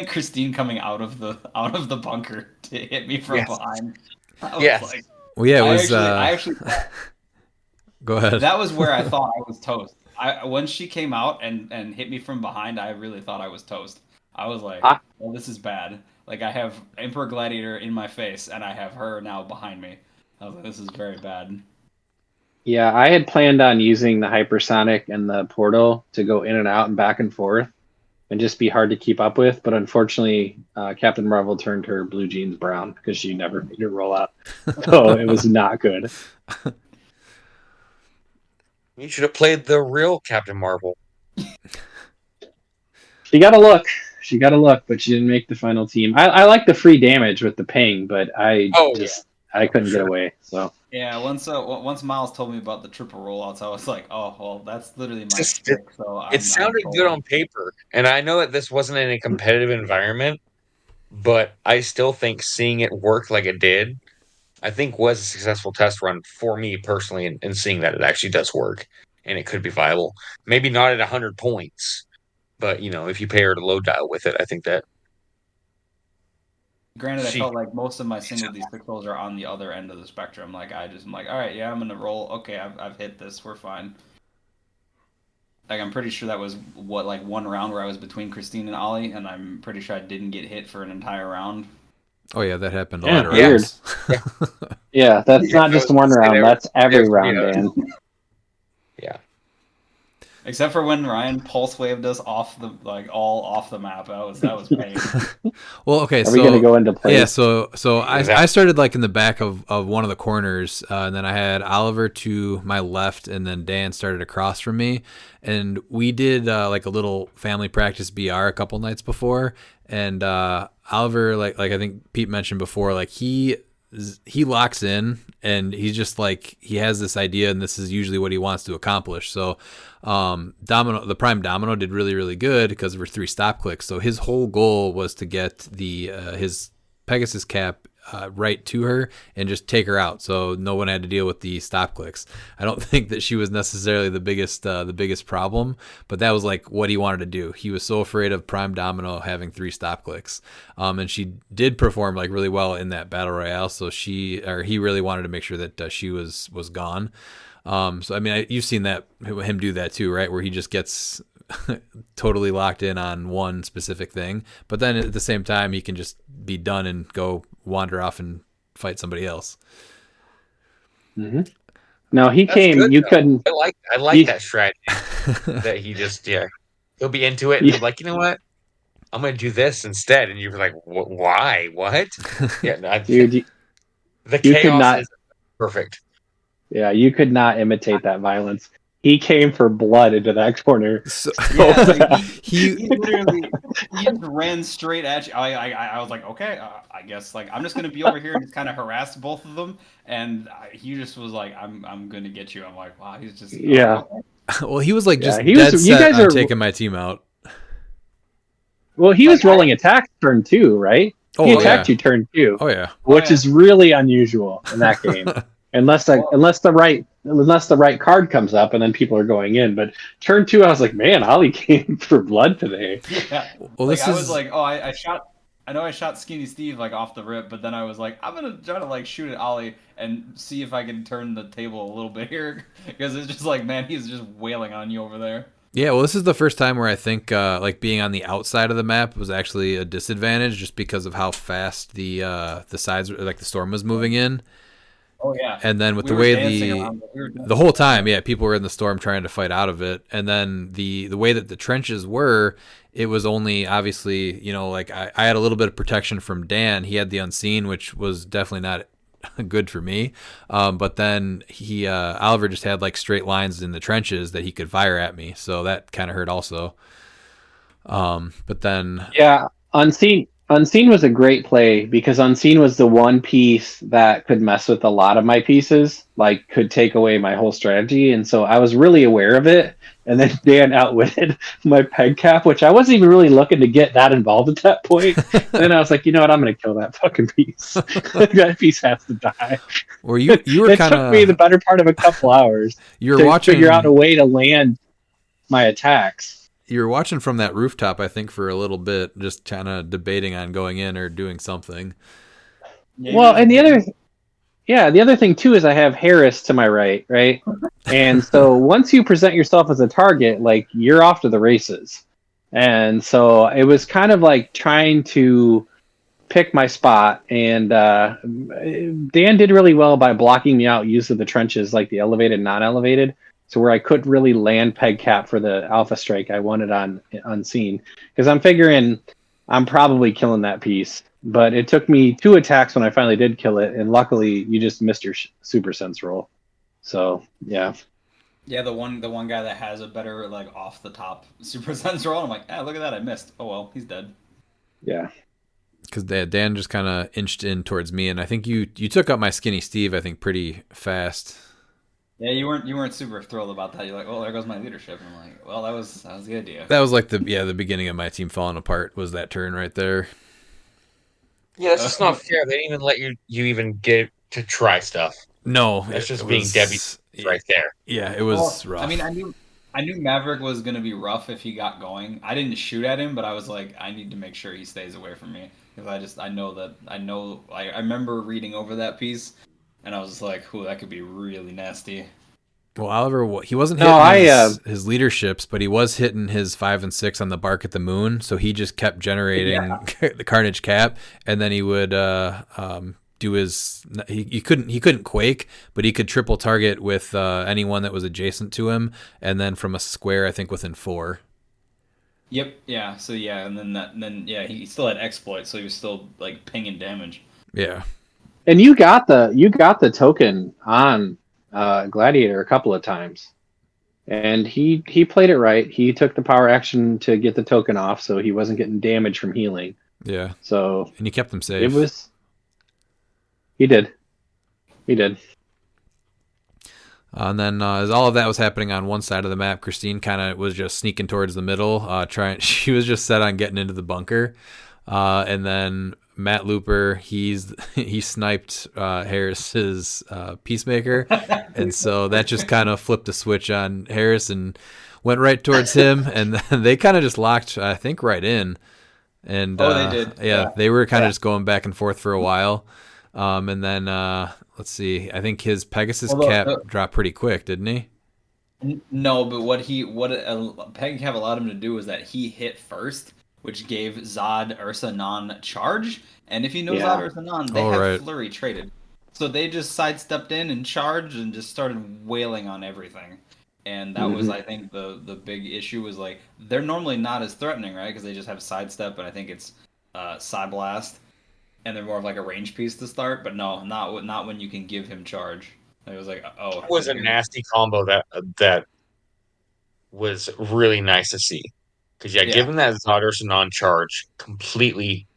Christine coming out of the bunker to hit me from behind. I was like. Well, yeah, it was. I actually go ahead. That was where I thought I was toast. When she came out and hit me from behind, I really thought I was toast. I was like, well, this is bad. Like, I have Emperor Gladiator in my face, and I have her now behind me. I was like, this is very bad. Yeah, I had planned on using the hypersonic and the portal to go in and out and back and forth and just be hard to keep up with. But unfortunately, Captain Marvel turned her blue jeans brown because she never made her roll out. So it was not good. You should have played the real Captain Marvel. She got a look. She got a look, but she didn't make the final team. I like the free damage with the ping, but I couldn't get away. So yeah, once Miles told me about the triple rollouts, I was like, oh well, that's literally my Just- trick. So It sounded good on paper, and I know that this wasn't in a competitive environment, but I still think seeing it work like it did, I think was a successful test run for me personally, and seeing that it actually does work and it could be viable. Maybe not at 100 points, but if you pay her to load dial with it, I think that Granted, I she felt like most of my single D6 rolls are on the other end of the spectrum. Like I'm like, all right, yeah, I'm gonna roll. Okay, I've hit this. We're fine. Like I'm pretty sure that was like one round where I was between Christine and Ollie, and I'm pretty sure I didn't get hit for an entire round. Oh yeah, that happened a Yeah, lot of weird. rounds. yeah, that's not just one round. That's every round, Dan. Yeah. Except for when Ryan pulse waved us off the all off the map. That was pain. Well, okay, Are we gonna go into play? Yeah, so I started like in the back of one of the corners, and then I had Oliver to my left, and then Dan started across from me, and we did like a little family practice BR a couple nights before, and Oliver, like I think Pete mentioned before, like he locks in, and he's just like, he has this idea, and this is usually what he wants to accomplish. So the prime domino did really, really good because there were 3 stop clicks. So his whole goal was to get his Pegasus cap right to her and just take her out, so no one had to deal with the stop clicks. I don't think that she was necessarily the biggest problem, but that was like what he wanted to do. He was so afraid of prime domino having 3 stop clicks, and she did perform like really well in that battle royale. So he really wanted to make sure that she was gone. So I mean, you've seen him do that too, right? Where he just gets totally locked in on one specific thing, but then at the same time he can just be done and go wander off and fight somebody else. Mm-hmm. No, he That's came. Good, you though. couldn't. I like that strategy. That he just he'll be into it and he'll be like, you know what? I'm gonna do this instead, and you're like, why? What? Yeah, Dude, the you could chaos not. is perfect. Yeah, you could not imitate that violence. He came for blood into that corner. Yeah, like he literally just ran straight at you. I was like, okay, I guess like I'm just gonna be over here and just kind of harass both of them, and he just was like, I'm gonna get you. I'm like, wow, he's just Yeah. Okay. Well, he was like just he dead was- set you guys on are- taking my team out. Well, he was rolling attacks turn 2, right? He attacked you turn 2, Oh yeah. which is really unusual in that game. Unless the right card comes up and then people are going in. But turn 2, I was like, man, Ollie came for blood today. Yeah. Well, Like, this I is was like, oh, I shot Skinny Steve like off the rip, but then I was like, I'm gonna try to like shoot at Ollie and see if I can turn the table a little bit here, because it's just like, man, he's just wailing on you over there. Yeah, well, this is the first time where I think like being on the outside of the map was actually a disadvantage, just because of how fast the sides, like the storm, was moving in. Oh yeah. And then with We the were way dancing around it. We were the whole time, yeah, people were in the storm trying to fight out of it. And then the way that the trenches were, it was only obviously, like I had a little bit of protection from Dan. He had the unseen, which was definitely not good for me. But then Oliver just had like straight lines in the trenches that he could fire at me. So that kind of hurt also. But then Yeah, Unseen was a great play because Unseen was the one piece that could mess with a lot of my pieces, like could take away my whole strategy. And so I was really aware of it. And then Dan outwitted my peg cap, which I wasn't even really looking to get that involved at that point. And then I was like, you know what? I'm going to kill that fucking piece. That piece has to die. Or you were It kind took me the of better part of a couple hours you were to watching figure out a way to land my attacks. You were watching from that rooftop, I think, for a little bit, just kind of debating on going in or doing something. Well, and the other thing too is I have Harris to my right? And so once you present yourself as a target, like you're off to the races. And so it was kind of like trying to pick my spot. And Dan did really well by blocking me out use of the trenches, like the elevated, non-elevated. So where I couldn't really land peg cap for the alpha strike, I wanted on unseen. Because I'm figuring I'm probably killing that piece. But it took me 2 attacks when I finally did kill it. And luckily, you just missed your super sense roll. So, yeah. Yeah, the one guy that has a better like off the top super sense roll. I'm like, look at that, I missed. Oh well, he's dead. Yeah. Because Dan just kind of inched in towards me, and I think you took up my skinny Steve, I think, pretty fast. Yeah, you weren't super thrilled about that. You're like, oh, there goes my leadership. And I'm like, well, that was the idea. That was like the beginning of my team falling apart was that turn right there. Yeah, that's just not fair. They didn't even let you even get to try stuff. No, that's just being Debbie right there. Yeah, it was rough. I mean, I knew Maverick was gonna be rough if he got going. I didn't shoot at him, but I was like, I need to make sure he stays away from me because I remember reading over that piece, and I was just like, ooh, that could be really nasty. Well, Oliver, he wasn't hitting his leaderships, but he was hitting his 5 and 6 on the bark at the moon. So he just kept generating the Carnage Cap, and then he would do his. He couldn't quake, but he could triple target with anyone that was adjacent to him, and then from a square, I think within 4. Yep. Yeah. So yeah, and then he still had exploit, so he was still like pinging damage. Yeah. And you got the token on Gladiator a couple of times, and he played it right. He took the power action to get the token off, so he wasn't getting damage from healing. Yeah. So and he kept them safe. He did. And then as all of that was happening on one side of the map, Christine kind of was just sneaking towards the middle, she was just set on getting into the bunker, and then Matt Looper, he sniped Harris's Peacemaker, and so that just kind of flipped a switch on Harris and went right towards him, and then they kind of just locked, I think, right in. And they did. Yeah, they were kind of just going back and forth for a while, and then let's see, I think his Pegasus cap dropped pretty quick, didn't he? No, but what Peg cap allowed him to do was that he hit first, which gave Zod Ursa non-charge. And if you know Zod Ursa non, they have flurry traded. So they just sidestepped in and charged and just started wailing on everything. And that was, I think, the big issue was like, they're normally not as threatening, right? Because they just have sidestep, and I think it's Psy Blast. And they're more of like a range piece to start. But no, not when you can give him charge. It was like, oh. It was a nasty combo that was really nice to see. Because given that Zod Ursa non-charge completely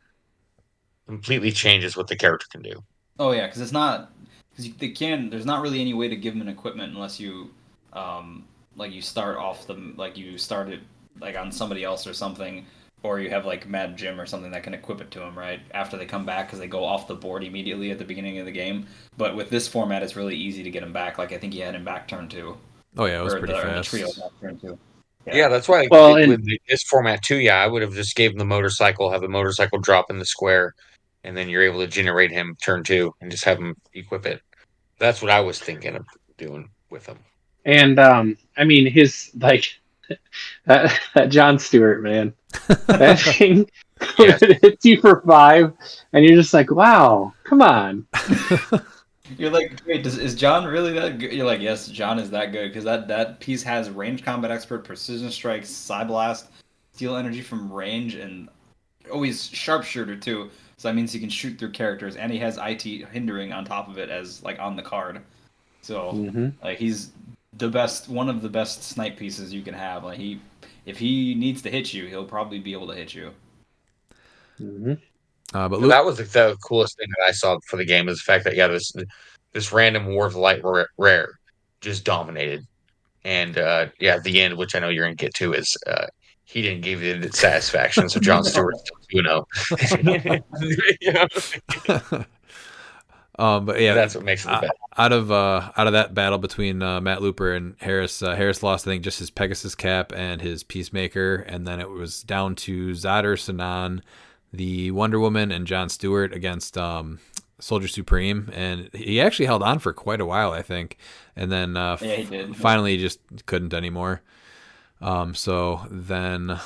changes what the character can do. Oh yeah, because there's not really any way to give him an equipment unless you you start off you started like on somebody else or something, or you have like Mad Jim or something that can equip it to him right after they come back, because they go off the board immediately at the beginning of the game. But with this format, it's really easy to get him back. Like I think he had him back turn 2. Oh yeah, it was pretty fast. The trio back turn 2. Yeah, that's why. With this format too, I would have just gave him the motorcycle, have the motorcycle drop in the square, and then you're able to generate him turn 2 and just have him equip it. That's what I was thinking of doing with him. And I mean, his that John Stewart, man, that thing hits you for 5, and you're just like, wow, come on. You're like, wait, is John really that good? You're like, yes, John is that good, because that piece has range combat expert, precision strikes, Psy Blast, steal energy from range, and he's sharpshooter too. So that means he can shoot through characters, and he has IT hindering on top of it as like on the card. So like he's one of the best snipe pieces you can have. Like if he needs to hit you, he'll probably be able to hit you. But that was the coolest thing that I saw for the game, is the fact that this random War of the Light rare just dominated, and the end, which I know you're gonna get to, is he didn't give you the satisfaction, so John Stewart still 2-0. But yeah, that's what makes it the best. Out of that battle between Matt Looper and Harris, Harris lost, I think, just his Pegasus cap and his Peacemaker, and then it was down to Zod Ursa non, the Wonder Woman, and John Stewart against Soldier Supreme, and he actually held on for quite a while, I think, and then he did. Finally he just couldn't anymore. So then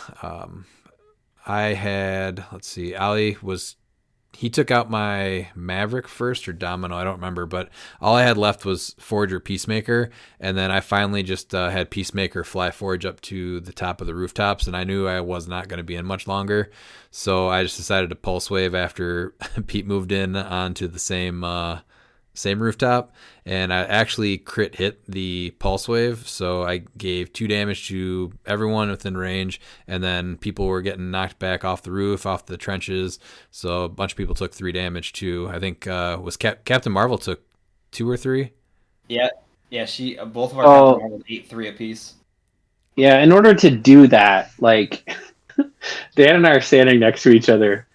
I had, let's see, Ali he took out my Maverick first or Domino, I don't remember, but all I had left was Forge or Peacemaker, and then I finally just had Peacemaker fly Forge up to the top of the rooftops, and I knew I was not going to be in much longer, so I just decided to Pulse Wave after Pete moved in onto the same rooftop, and I actually crit hit the Pulse Wave, so I gave 2 damage to everyone within range, and then people were getting knocked back off the roof, off the trenches, so a bunch of people took 3 damage too. I think was Captain Marvel took 2 or 3. Yeah, yeah. Both of our Oh. Captain Marvels ate 3 apiece. Yeah, in order to do that, like Dan and I are standing next to each other,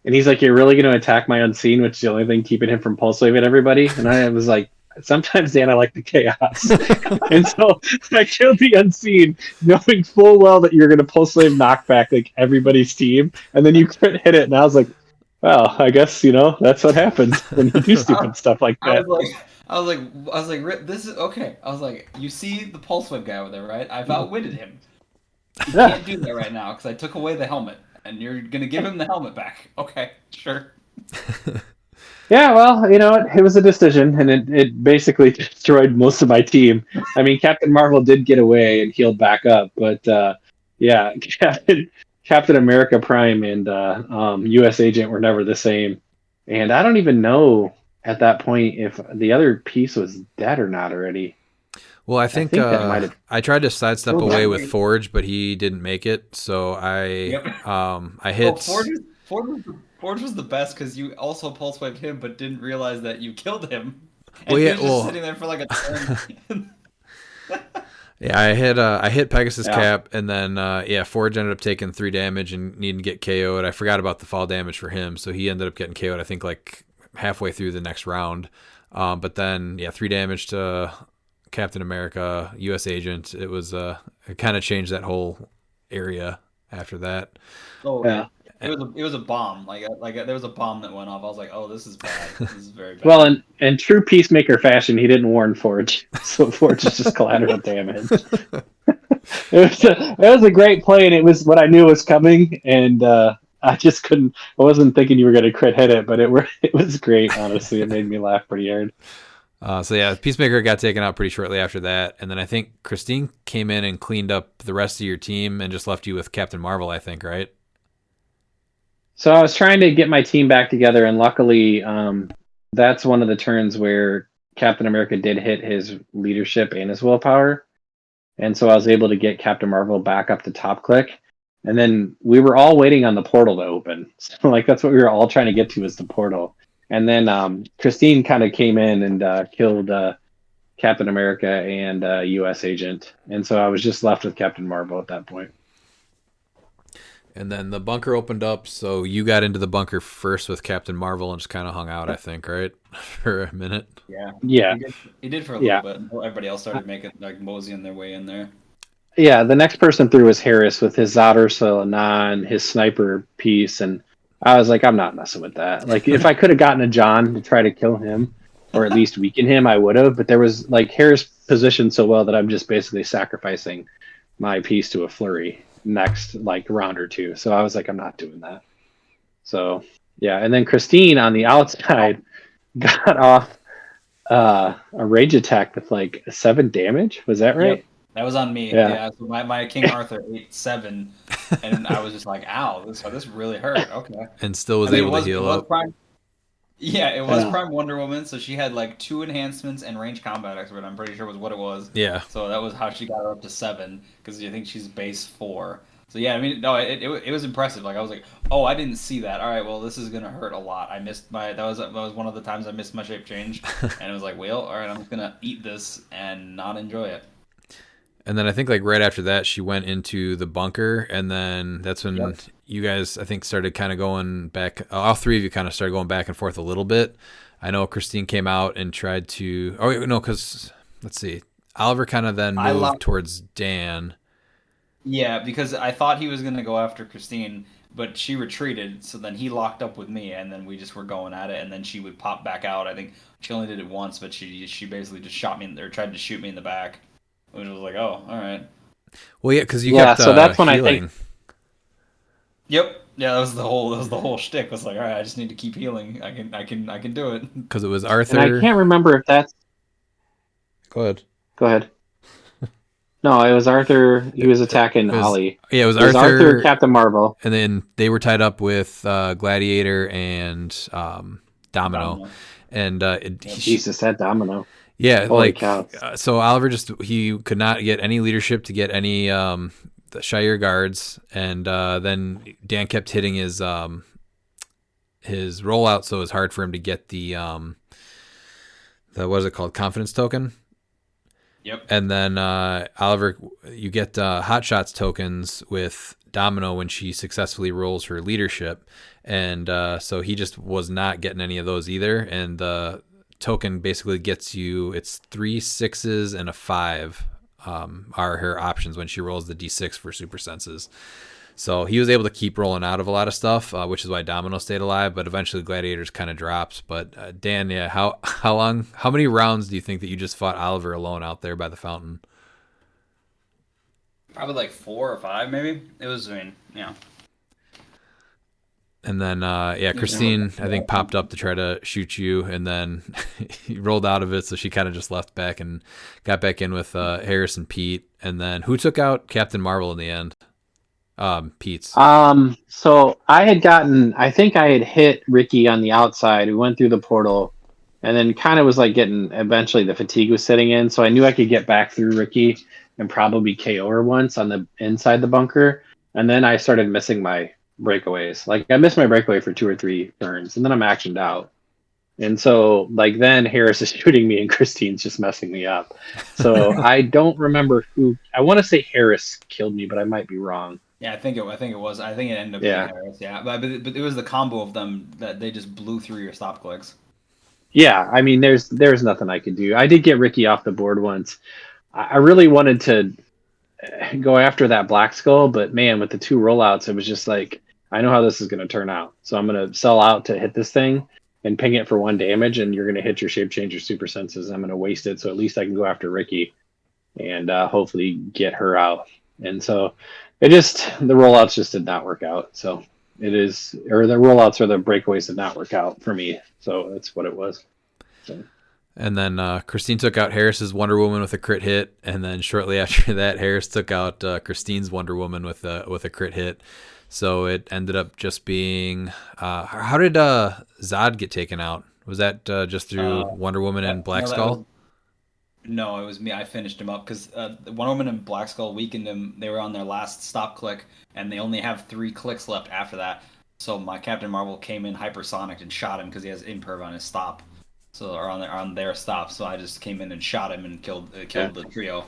and he's like, "You're really going to attack my unseen," which is the only thing keeping him from pulse waving everybody. And I was like, "Sometimes, Dan, I like the chaos." And so I killed the unseen, knowing full well that you're going to pulse wave knockback like everybody's team, and then you couldn't hit it. And I was like, "Well, I guess that's what happens when you do stupid stuff like that." I was like, this is okay. I was like, you see the pulse wave guy over there, right? I've outwitted him. You can't do that right now because I took away the helmet, and you're gonna give him the helmet back. Okay, sure. Yeah, well, it was a decision, and it basically destroyed most of my team. I mean, Captain Marvel did get away and healed back up, but yeah, Captain America Prime and U.S. Agent were never the same. And I don't even know at that point if the other piece was dead or not already. Well, I think that might have. I tried to sidestep Oh, away yeah. with Forge, but he didn't make it, so I hit. Forge was the best because you also pulse waved him, but didn't realize that you killed him. And Well, he yeah, was just well- sitting there for like a turn. Yeah, I hit Pegasus Yeah. Cap, and then Forge ended up taking 3 damage and needing to get KO'd. I forgot about the fall damage for him, so he ended up getting KO'd. I think like halfway through the next round. But then 3 damage to Captain America, U.S. Agent. It was it kind of changed that whole area after that. Oh Yeah. it was a bomb. Like there was a bomb that went off. I was like, oh, this is bad. This is very bad. Well, in true Peacemaker fashion, he didn't warn Forge, so Forge is just collateral damage. It was a great play, and it was what I knew was coming, and I just couldn't. I wasn't thinking you were going to crit hit it, but it was great. Honestly, it made me laugh pretty hard. Peacemaker got taken out pretty shortly after that, and then I think Christine came in and cleaned up the rest of your team and just left you with Captain Marvel, I think, right? So I was trying to get my team back together, and luckily, that's one of the turns where Captain America did hit his leadership and his willpower, and so I was able to get Captain Marvel back up to top click. And then we were all waiting on the portal to open, so like that's what we were all trying to get to, is the portal. And then Christine kind of came in and killed Captain America and U.S. Agent, and so I was just left with Captain Marvel at that point. And then the bunker opened up, so you got into the bunker first with Captain Marvel and just kind of hung out, I think, right? For a minute. Yeah. He did for a little bit until everybody else started making like moseying their way in there. Yeah, the next person through was Harris with his Zotter Solanan, his sniper piece, and I was like, I'm not messing with that. Like, if I could have gotten a John to try to kill him, or at least weaken him, I would have. But there was, like, Harris positioned so well that I'm just basically sacrificing my piece to a flurry next, like, round or two. So I was like, I'm not doing that. So, yeah. And then Christine on the outside got off a rage attack with, like, 7 damage. Was that right? Yep. That was on me. Yeah. Yeah. So my King Arthur ate 7, and I was just like, "Ow, this really hurt." Okay. And still was able to heal up. Prime Wonder Woman, so she had like 2 enhancements and range combat expert. I'm pretty sure was what it was. Yeah. So that was how she got her up to 7, because I think she's base 4. So yeah, I mean, no, it was impressive. Like I was like, oh, I didn't see that. All right, well, this is gonna hurt a lot. I missed that was one of the times I missed my shape change, and it was like, well, all right, I'm just gonna eat this and not enjoy it. And then I think like right after that, she went into the bunker, and then that's when you guys, I think, started kind of going back. All 3 of you kind of started going back and forth a little bit. I know Christine came out and tried to. Oh no, because let's see, Oliver kind of then moved towards Dan. Yeah, because I thought he was gonna go after Christine, but she retreated. So then he locked up with me, and then we just were going at it. And then she would pop back out. I think she only did it once, but she basically just shot me or tried to shoot me in the back. Which was like, oh, all right. Well, yeah, because you Yeah, kept so that's when I healing. think- Yep. Yeah, that was the whole shtick. Was like, all right, I just need to keep healing. I can do it. Because it was And I Arthur. can't remember if that's. Go ahead. Go ahead. No, it was Arthur. He was attacking It was, Ollie. yeah, it was It was Arthur, Arthur, Captain Marvel. and then they were tied up with Gladiator and Domino. And Jesus, that domino. yeah, Holy like cow. So Oliver he could not get any leadership to get any the Shire guards, and then Dan kept hitting his rollout, so it was hard for him to get the what is it called, confidence token. Yep. And then Oliver, you get hot shots tokens with Domino when she successfully rolls her leadership, and so he just was not getting any of those either. And the token basically gets you, it's 3 6s and a 5 are her options when she rolls the D6 for super senses. So he was able to keep rolling out of a lot of stuff, which is why Domino stayed alive. But eventually, Gladiators kind of drops. But Dan, yeah, how many rounds do you think that you just fought Oliver alone out there by the fountain? Probably like 4 or 5, maybe. It was, I mean, yeah. And then, Christine, I think, popped up to try to shoot you, and then he rolled out of it, so she kind of just left back and got back in with Harris and Pete. And then who took out Captain Marvel in the end? Pete's. So I think I had hit Ricky on the outside. We went through the portal, and then kind of was like eventually the fatigue was setting in. So I knew I could get back through Ricky and probably KO her once on the inside the bunker. And then I started missing my breakaways. Like I missed my breakaway for 2 or 3 turns, and then I'm actioned out. And so like then Harris is shooting me and Christine's just messing me up. So I don't remember who. I want to say Harris killed me, but I might be wrong. Yeah, I think it was. I think it ended up being Harris. Yeah, but it was the combo of them that they just blew through your stop clicks. Yeah, I mean, there's nothing I could do. I did get Ricky off the board once. I really wanted to go after that Black Skull, but man, with the 2 rollouts, it was just like, I know how this is going to turn out. So I'm going to sell out to hit this thing and ping it for 1 damage, and you're going to hit your shape changer super senses. I'm going to waste it, so at least I can go after Ricky and hopefully get her out. And so the rollouts just did not work out. So the rollouts or the breakaways did not work out for me. So that's what it was. So. And then Christine took out Harris's Wonder Woman with a crit hit, and then shortly after that, Harris took out Christine's Wonder Woman with a crit hit. So it ended up just being how did Zod get taken out? Was that just through Wonder Woman and Black Skull? No, it was me. I finished him up because Wonder Woman and Black Skull weakened him. They were on their last stop click, and they only have 3 clicks left after that. So my Captain Marvel came in hypersonic and shot him because he has imperv on his stop, or on their stop. So I just came in and shot him and killed the trio.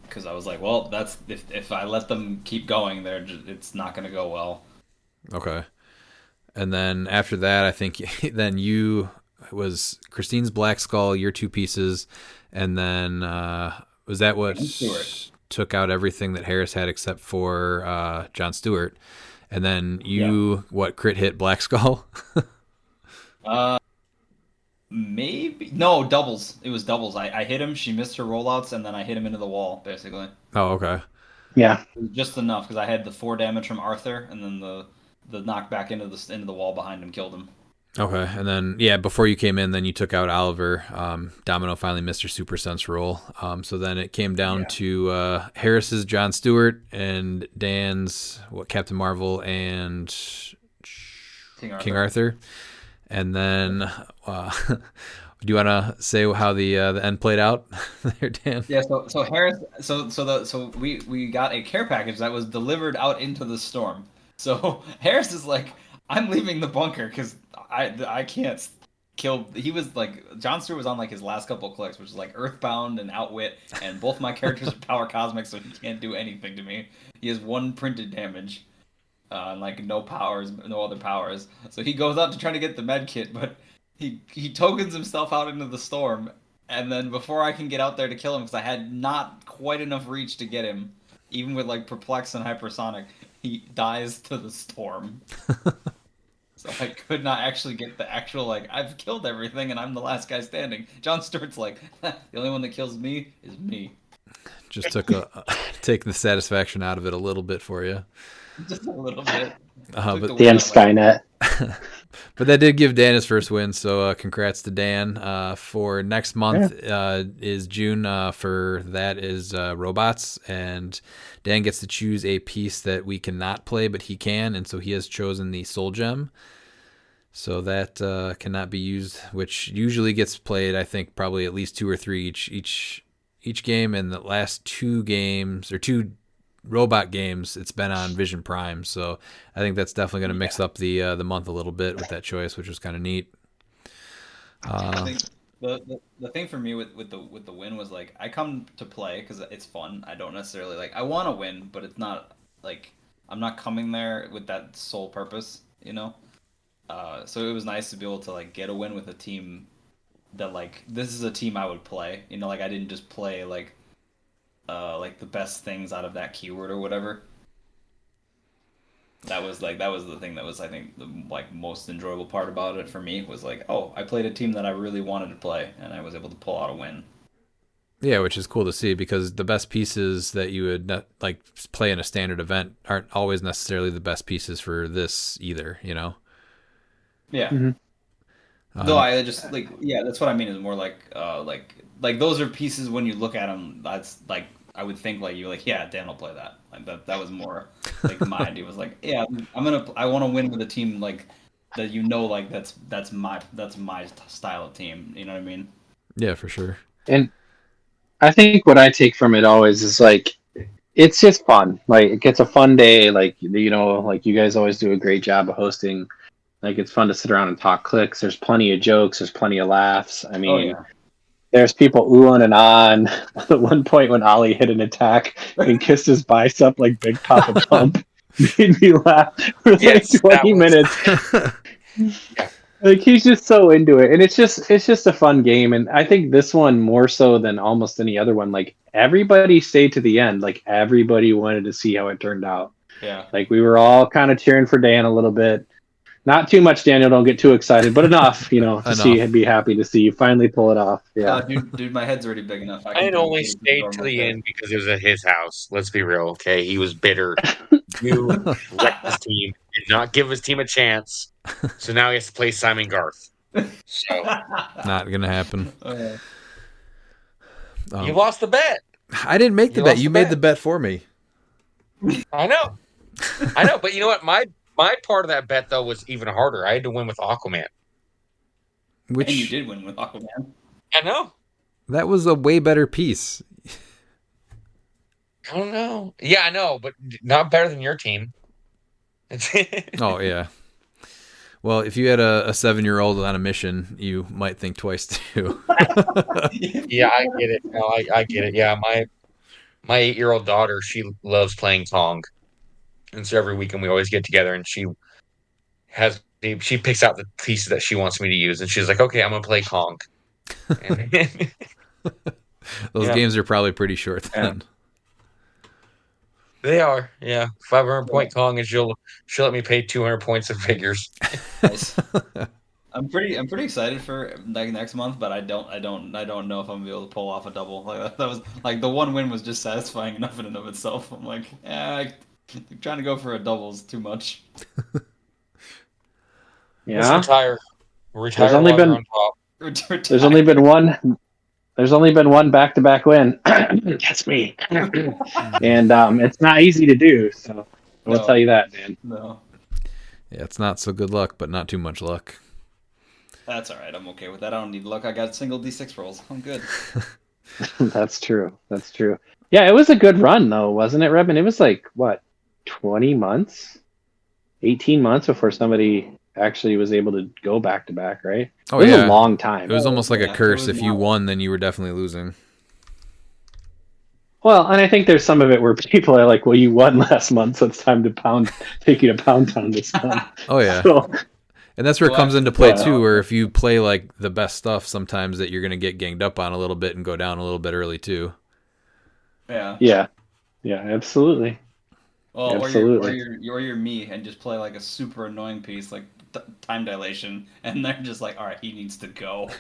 Because I was like, well, that's if I let them keep going, it's not going to go well. Okay. And then after that, I think then it was Christine's Black Skull, your 2 pieces. And then was that what took out everything that Harris had except for John Stewart? And then crit hit Black Skull? Maybe no doubles. It was doubles. I hit him. She missed her rollouts, and then I hit him into the wall basically. Oh, okay. Yeah, it was just enough because I had the 4 damage from Arthur, and then the knockback into the wall behind him killed him. Okay, and then before you came in, then you took out Oliver. Domino finally missed her super sense roll. So then it came down to Harris's John Stewart and Dan's Captain Marvel and King Arthur. And then do you want to say how the end played out there, Dan? Yeah. So Harris. So we got a care package that was delivered out into the storm. So Harris is like, I'm leaving the bunker because I can't kill. He was like, John Stewart was on like his last couple of clicks, which is like Earthbound and Outwit, and both my characters are power cosmic, so he can't do anything to me. He has 1 printed damage, and like no powers, no other powers. So he goes out to try to get the med kit, but he tokens himself out into the storm, and then before I can get out there to kill him, because I had not quite enough reach to get him, even with like perplex and hypersonic, he dies to the storm. So I could not actually get the actual, like, I've killed everything and I'm the last guy standing. John Stewart's like, the only one that kills me is me. Just took a take the satisfaction out of it a little bit for you. Just a little bit. But Dan Skynet. But that did give Dan his first win, so congrats to Dan. For next month is June. For that is robots, and Dan gets to choose a piece that we cannot play, but he can, and so he has chosen the Soul Gem. So that cannot be used, which usually gets played, I think, probably at least 2 or 3 each game. And the last 2 games or 2 robot games, it's been on Vision Prime. So I think that's definitely going to mix up the month a little bit with that choice, which was kind of neat. I think the thing for me with the win was like I come to play because it's fun. I don't necessarily like I want to win, but it's not like I'm not coming there with that sole purpose, you know. So it was nice to be able to like get a win with a team that like this is a team I would play. You know, like I didn't just play like the best things out of that keyword or whatever. That was the thing that was I think the like most enjoyable part about it for me was like, oh, I played a team that I really wanted to play and I was able to pull out a win. Yeah, which is cool to see because the best pieces that you would like play in a standard event aren't always necessarily the best pieces for this either, you know. Yeah. Though I just like that's what I mean is more like those are pieces when you look at them that's like I would think like you like Dan will play that like that was more like my idea was like I want to win with a team like that like that's my style of team, you know what I mean? Yeah, for sure. And I think what I take from it always is like it's just fun. Like it gets a fun day. Like like you guys always do a great job of hosting. Like it's fun to sit around and talk clicks. There's plenty of jokes. There's plenty of laughs. I mean, there's people oohing and on. At one point when Ollie hit an attack and kissed his bicep like Big Papa Pump, made me laugh for like 20 minutes. Like he's just so into it, and it's just a fun game. And I think this one more so than almost any other one. Like everybody stayed to the end. Like everybody wanted to see how it turned out. Yeah. Like we were all kind of cheering for Dan a little bit. Not too much, Daniel. Don't get too excited, but enough, to see. I'd be happy to see you finally pull it off. Yeah, dude, my head's already big enough. I only stayed to the end because it was at his house. Let's be real, okay? He was bitter. You wrecked his team, did not give his team a chance, so now he has to play Simon Garth. So not gonna happen. You lost the bet. I didn't make the bet. You made the bet for me. I know, but you know what? My part of that bet, though, was even harder. I had to win with Aquaman. And you did win with Aquaman. I know. That was a way better piece. I don't know. Yeah, I know, but not better than your team. Oh, yeah. Well, if you had a 7-year-old on a mission, you might think twice, too. Yeah, I get it. No, I get it. Yeah, my 8-year-old daughter, she loves playing Pong. And so every weekend we always get together and she picks out the pieces that she wants me to use and she's like, okay, I'm going to play Kong. Those games are probably pretty short then. They are, yeah. 500-point Kong and she'll let me pay 200 points of figures. Nice. I'm pretty excited for like next month, but I don't know if I'm gonna be able to pull off a double. Like that was like the one win was just satisfying enough in and of itself. I'm like, trying to go for a double is too much. Yeah. Let's retire. There's only been one back-to-back win. That's me. And it's not easy to do. So I'll tell you that, man. No. Yeah, it's not so good luck, but not too much luck. That's all right. I'm okay with that. I don't need luck. I got single D6 rolls. I'm good. That's true. Yeah, it was a good run, though, wasn't it, Redman? It was like, what, 20 months? 18 months before somebody actually was able to go back-to-back, right? Oh, it was a long time. It was almost like a curse. If you won, then you were definitely losing. Well, and I think there's some of it where people are like, well, you won last month, so it's time to take you to Pound Town this month. Oh, yeah. And that's where it comes into play, too, where if you play like the best stuff, sometimes that you're going to get ganged up on a little bit and go down a little bit early, too. Yeah, absolutely. Well, absolutely. or you're me and just play like a super annoying piece like time dilation, and they're just like, all right, he needs to go.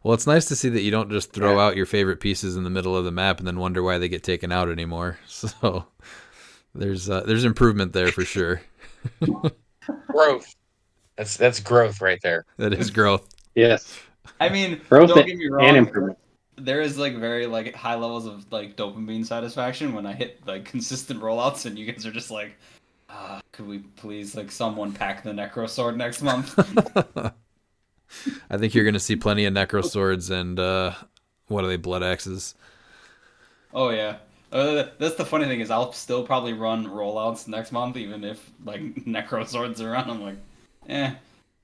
Well, it's nice to see that you don't just throw out your favorite pieces in the middle of the map and then wonder why they get taken out anymore. So there's improvement there for sure. Growth. That's growth right there. That is growth. Yes. I mean, Growth don't get me and wrong. improvement. There is like very like high levels of like dopamine satisfaction when I hit like consistent rollouts, and you guys are just like, could we please like someone pack the Necro Sword next month? I think you're going to see plenty of Necro Swords and what are they, Blood Axes? Oh yeah. That's the funny thing is I'll still probably run rollouts next month even if like Necro Swords are around. I'm like,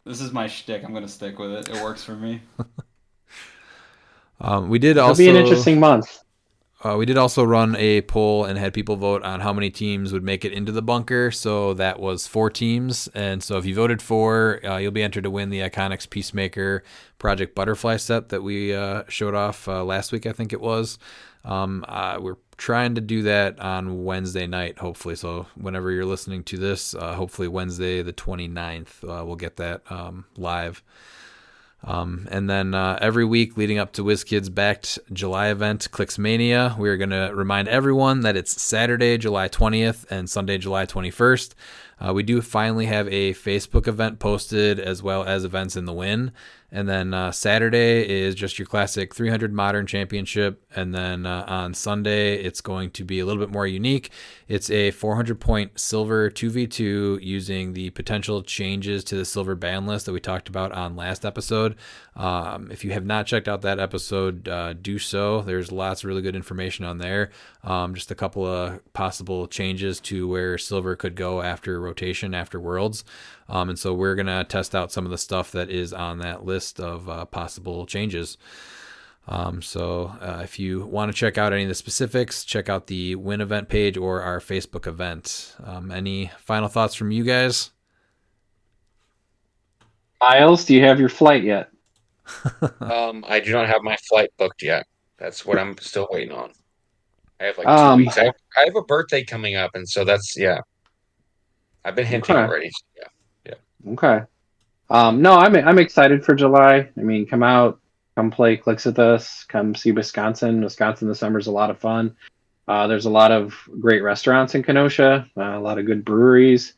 this is my shtick. I'm gonna stick with it. It works for me. We did It'll also be an interesting month. We did also run a poll and had people vote on how many teams would make it into the bunker. So that was 4 teams. And so if you voted for, you'll be entered to win the Iconics Peacemaker Project Butterfly set that we showed off last week, I think it was. We're trying to do that on Wednesday night, hopefully. So whenever you're listening to this, hopefully Wednesday the 29th, we'll get that live. And then every week leading up to WizKids' backed July event, cliX Mania, we're going to remind everyone that it's Saturday, July 20th and Sunday, July 21st. We do finally have a Facebook event posted as well as events in the win. And then Saturday is just your classic 300 Modern Championship. And then on Sunday, it's going to be a little bit more unique. It's a 400-point silver 2v2 using the potential changes to the silver ban list that we talked about on last episode. If you have not checked out that episode, do so. There's lots of really good information on there. Just a couple of possible changes to where silver could go after rotation, after Worlds. And so we're going to test out some of the stuff that is on that list of possible changes. So if you want to check out any of the specifics, check out the Win event page or our Facebook event. Any final thoughts from you guys? Miles, do you have your flight yet? I do not have my flight booked yet. That's what I'm still waiting on. I have like 2 weeks. I have a birthday coming up, and so that's I've been hinting already. Yeah. Okay. No, I'm excited for July. I mean, come play cliX with us. Come see Wisconsin. Wisconsin this summer is a lot of fun. There's a lot of great restaurants in Kenosha. A lot of good breweries.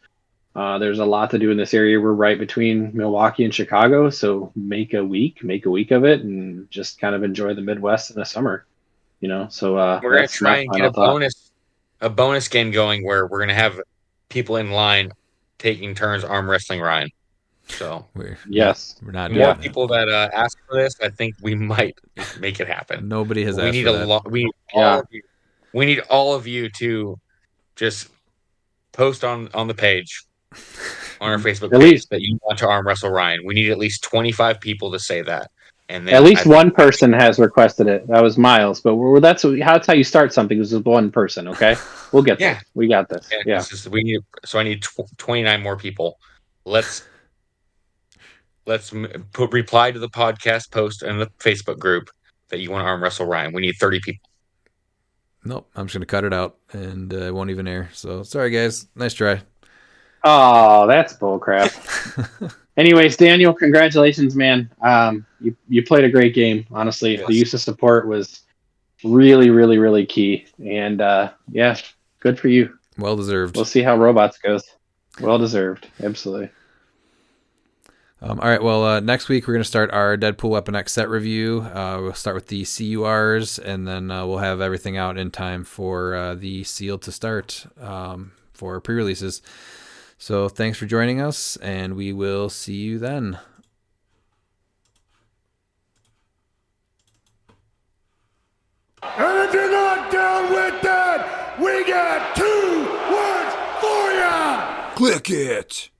There's a lot to do in this area. We're right between Milwaukee and Chicago, so make a week of it, and just kind of enjoy the Midwest in the summer. So we're gonna try and get a bonus game going where we're gonna have people in line taking turns arm wrestling Ryan. So we're not more people that ask for this. I think we might make it happen. Nobody has asked need for a that. lot. We need all of you to just post on the page on our Facebook page that you want to arm wrestle Ryan. We need at least 25 people to say that. And then at least one person has requested it. That was Miles, but that's how you start something. Is with one person. Okay, we'll get there. We got this. Yeah. I need 29 more people. Let's reply to the podcast post and the Facebook group that you want to arm wrestle Ryan. We need 30 people. Nope, I'm just gonna cut it out, and it won't even air. So sorry, guys. Nice try. Oh, that's bullcrap. Anyways, Daniel, congratulations, man. You played a great game. Honestly, The use of support was really, really, really key. And good for you. Well deserved. We'll see how robots goes. Well deserved. Absolutely. All right. Well, next week we're going to start our Deadpool Weapon X set review. We'll start with the CURs, and then we'll have everything out in time for the Seal to start for pre-releases. So thanks for joining us, and we will see you then. And if you're not down with that, we got 2 words for ya! Click it!